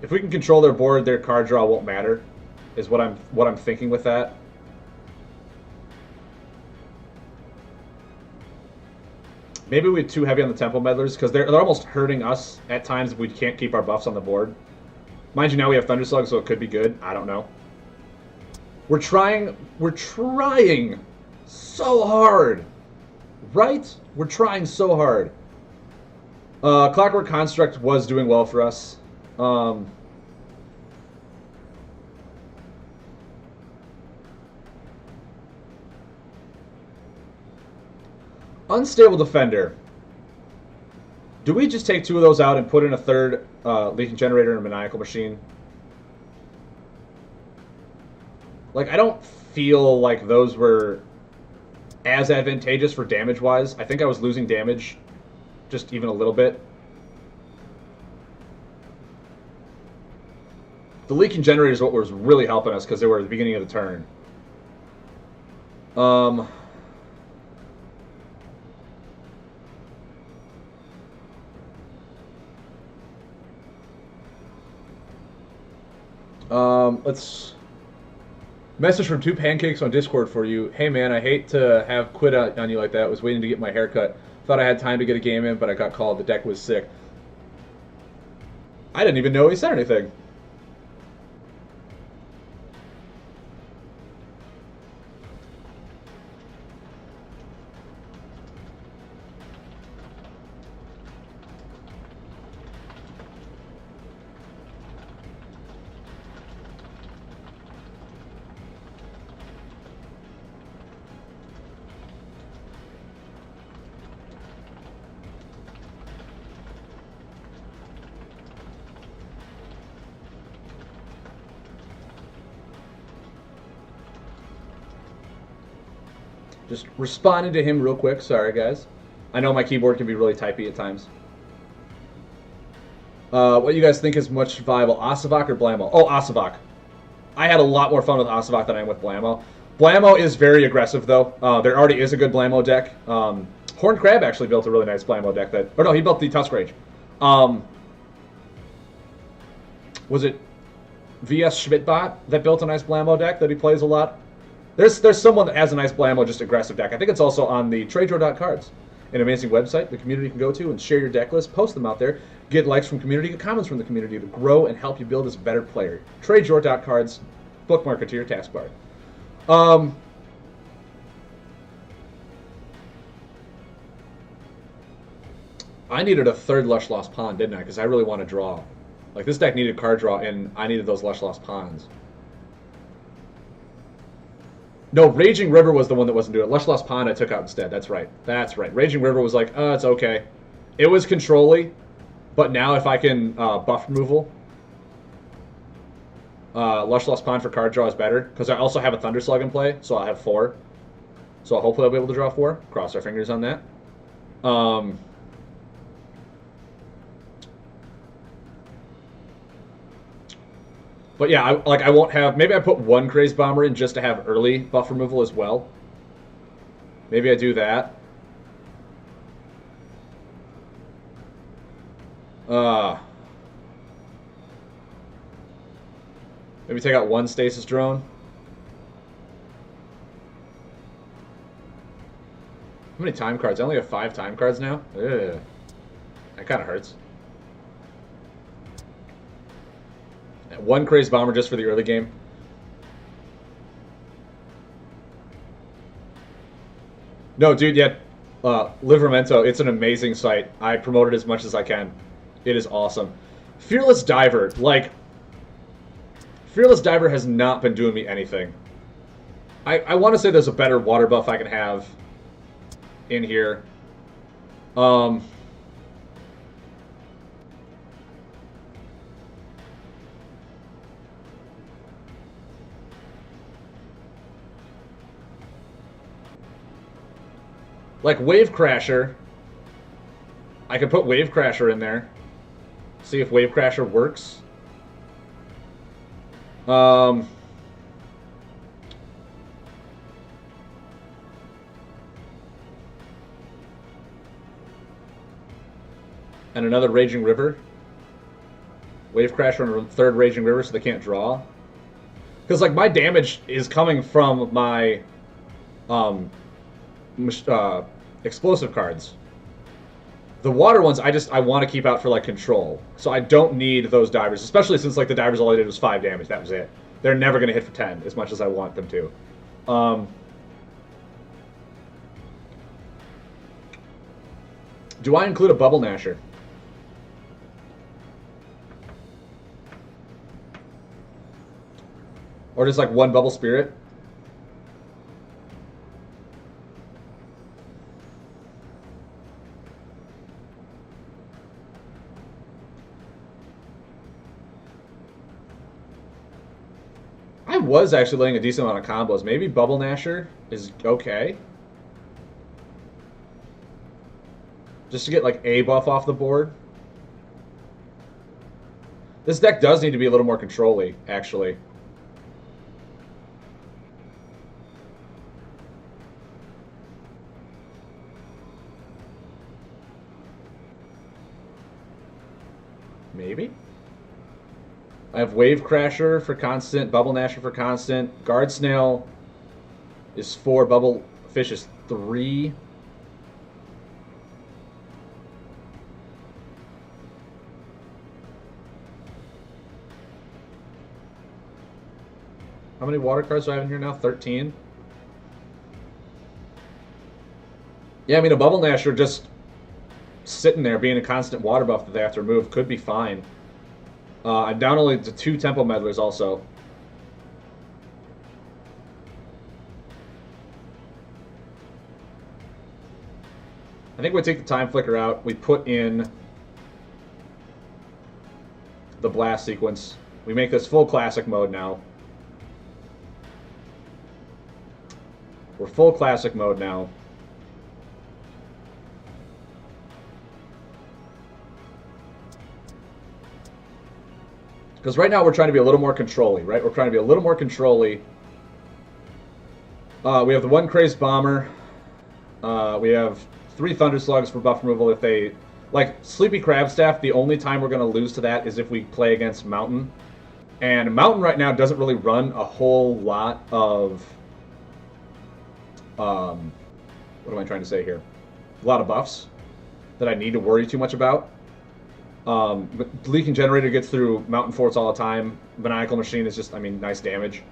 Speaker 1: If we can control their board, their card draw won't matter, is what I'm thinking with that. Maybe we're too heavy on the Temple Meddlers, because they're almost hurting us at times if we can't keep our buffs on the board. Mind you, now we have Thunder Slug, so it could be good. I don't know. We're trying so hard. Right? We're trying so hard. Clockwork Construct was doing well for us. Unstable Defender. Do we just take 2 of those out and put in a third Leaking Generator and a Maniacal Machine? Like, I don't feel like those were as advantageous for damage-wise. I think I was losing damage just even a little bit. The Leaking Generator is what was really helping us because they were at the beginning of the turn. Let's message from Two Pancakes on Discord for you. Hey man, I hate to have quit on you like that. I was waiting to get my hair cut. Thought I had time to get a game in, but I got called. The deck was sick. I didn't even know he said anything. Just responding to him real quick. Sorry, guys. I know my keyboard can be really typey at times. What do you guys think is much viable, Asavak or Blammo? Oh, Asavak. I had a lot more fun with Asavak than I am with Blammo. Blammo is very aggressive, though. There already is a good Blammo deck. Horned Crab actually built a really nice Blammo deck. Or no, he built the Tusk Rage. Was it VS Schmidtbot that built a nice Blammo deck that he plays a lot? There's someone that has a nice Blammo, just aggressive deck. I think it's also on the TradeDraw.cards, an amazing website the community can go to and share your deck list, post them out there, get likes from community, get comments from the community to grow and help you build as a better player. TradeDraw.cards, bookmark it to your taskbar. I needed a third Lush Lost Pond, didn't I? Because I really want to draw. Like, this deck needed card draw, and I needed those Lush Lost Ponds. No, Raging River was the one that wasn't doing it. Lush Lost Pond I took out instead. That's right. That's right. Raging River was like, oh, it's okay. It was control-y, but now if I can buff removal, Lush Lost Pond for card draw is better, because I also have a Thunder Slug in play, so I'll have 4. So hopefully I'll be able to draw 4. Cross our fingers on that. But yeah, I won't have... Maybe I put 1 Crazed Bomber in just to have early buff removal as well. Maybe I do that. Maybe take out 1 Stasis Drone. How many time cards? I only have 5 time cards now? Ugh. That kind of hurts. 1 Crazed Bomber just for the early game. No, dude, yeah. Livermento, it's an amazing site. I promote it as much as I can. It is awesome. Fearless Diver, like... Fearless Diver has not been doing me anything. I want to say there's a better water buff I can have in here. Like Wave Crasher. I could put Wave Crasher in there. See if Wave Crasher works. And another Raging River. Wave Crasher on a 3rd Raging River so they can't draw. Because, like, my damage is coming from my explosive cards. The water ones, I want to keep out for, like, control. So I don't need those divers, especially since, like, the divers all I did was 5 damage. That was it. They're never going to hit for 10 as much as I want them to. Do I include a Bubble Nasher? Or just, like, 1 Bubble Spirit? I was actually laying a decent amount of combos. Maybe Bubble Nasher is okay. Just to get, like, a buff off the board. This deck does need to be a little more control-y, actually. Maybe? I have Wave Crasher for constant, Bubble Gnasher for constant, Guard Snail is 4, Bubble Fish is 3. How many water cards do I have in here now? 13. Yeah, I mean, a Bubble Gnasher just sitting there being a constant water buff that they have to remove could be fine. I'm down only to 2 Tempo Meddlers also. I think we take the Time Flicker out. We put in the Blast Sequence. We make this full Classic mode now. We're full Classic mode now. Because right now we're trying to be a little more control-y, right? We're trying to be a little more control-y. We have the 1 Crazed Bomber. We have 3 Thunder Slugs for buff removal if they... Like, Sleepy Crabstaff, the only time we're going to lose to that is if we play against Mountain. And Mountain right now doesn't really run a whole lot of... what am I trying to say here? A lot of buffs that I need to worry too much about. But Leaking Generator gets through Mountain Forts all the time. Maniacal Machine is just, I mean, nice damage.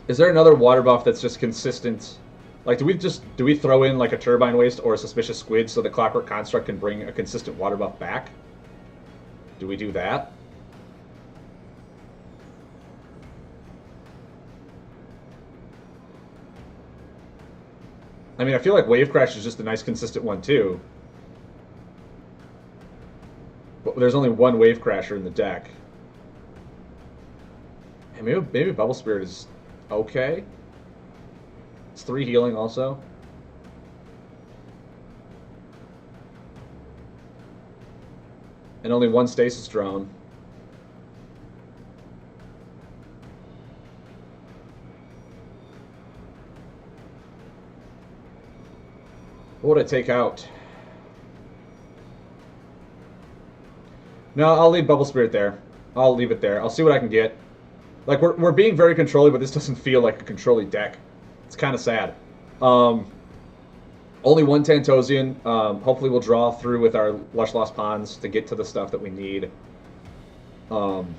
Speaker 1: Is there another water buff that's just consistent? Like, do we throw in like a Turbine Waste or a Suspicious Squid so the Clockwork Construct can bring a consistent water buff back? Do we do that? I mean, I feel like Wave Crash is just a nice, consistent one, too. But there's only 1 Wave Crasher in the deck. And maybe Bubble Spirit is okay. It's 3 healing, also. And only 1 Stasis Drone. What would I take out? No, I'll leave Bubble Spirit there. I'll leave it there. I'll see what I can get. Like, we're being very controlly, but this doesn't feel like a controlly deck. It's kind of sad. Only 1 Tantosian. Hopefully we'll draw through with our Lush Lost Ponds to get to the stuff that we need. I'm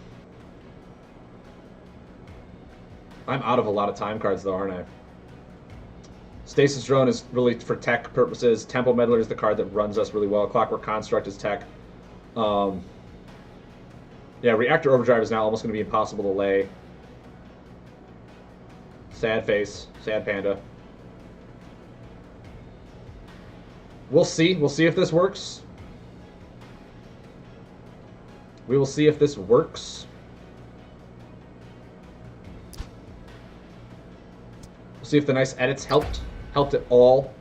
Speaker 1: out of a lot of time cards, though, aren't I? Stasis Drone is really for tech purposes. Tempo Meddler is the card that runs us really well. Clockwork Construct is tech. Yeah, Reactor Overdrive is now almost going to be impossible to lay. Sad face. Sad panda. We'll see. We'll see if this works. We will see if this works. We'll see if the nice edits helped at all.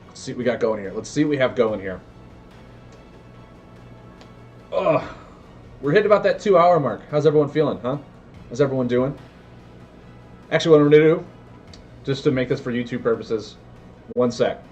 Speaker 1: Let's see what we got going here. Let's see what we have going here. Ugh. We're hitting about that 2-hour mark. How's everyone feeling, huh? How's everyone doing? Actually, what I'm going to do, just to make this for YouTube purposes, 1 sec.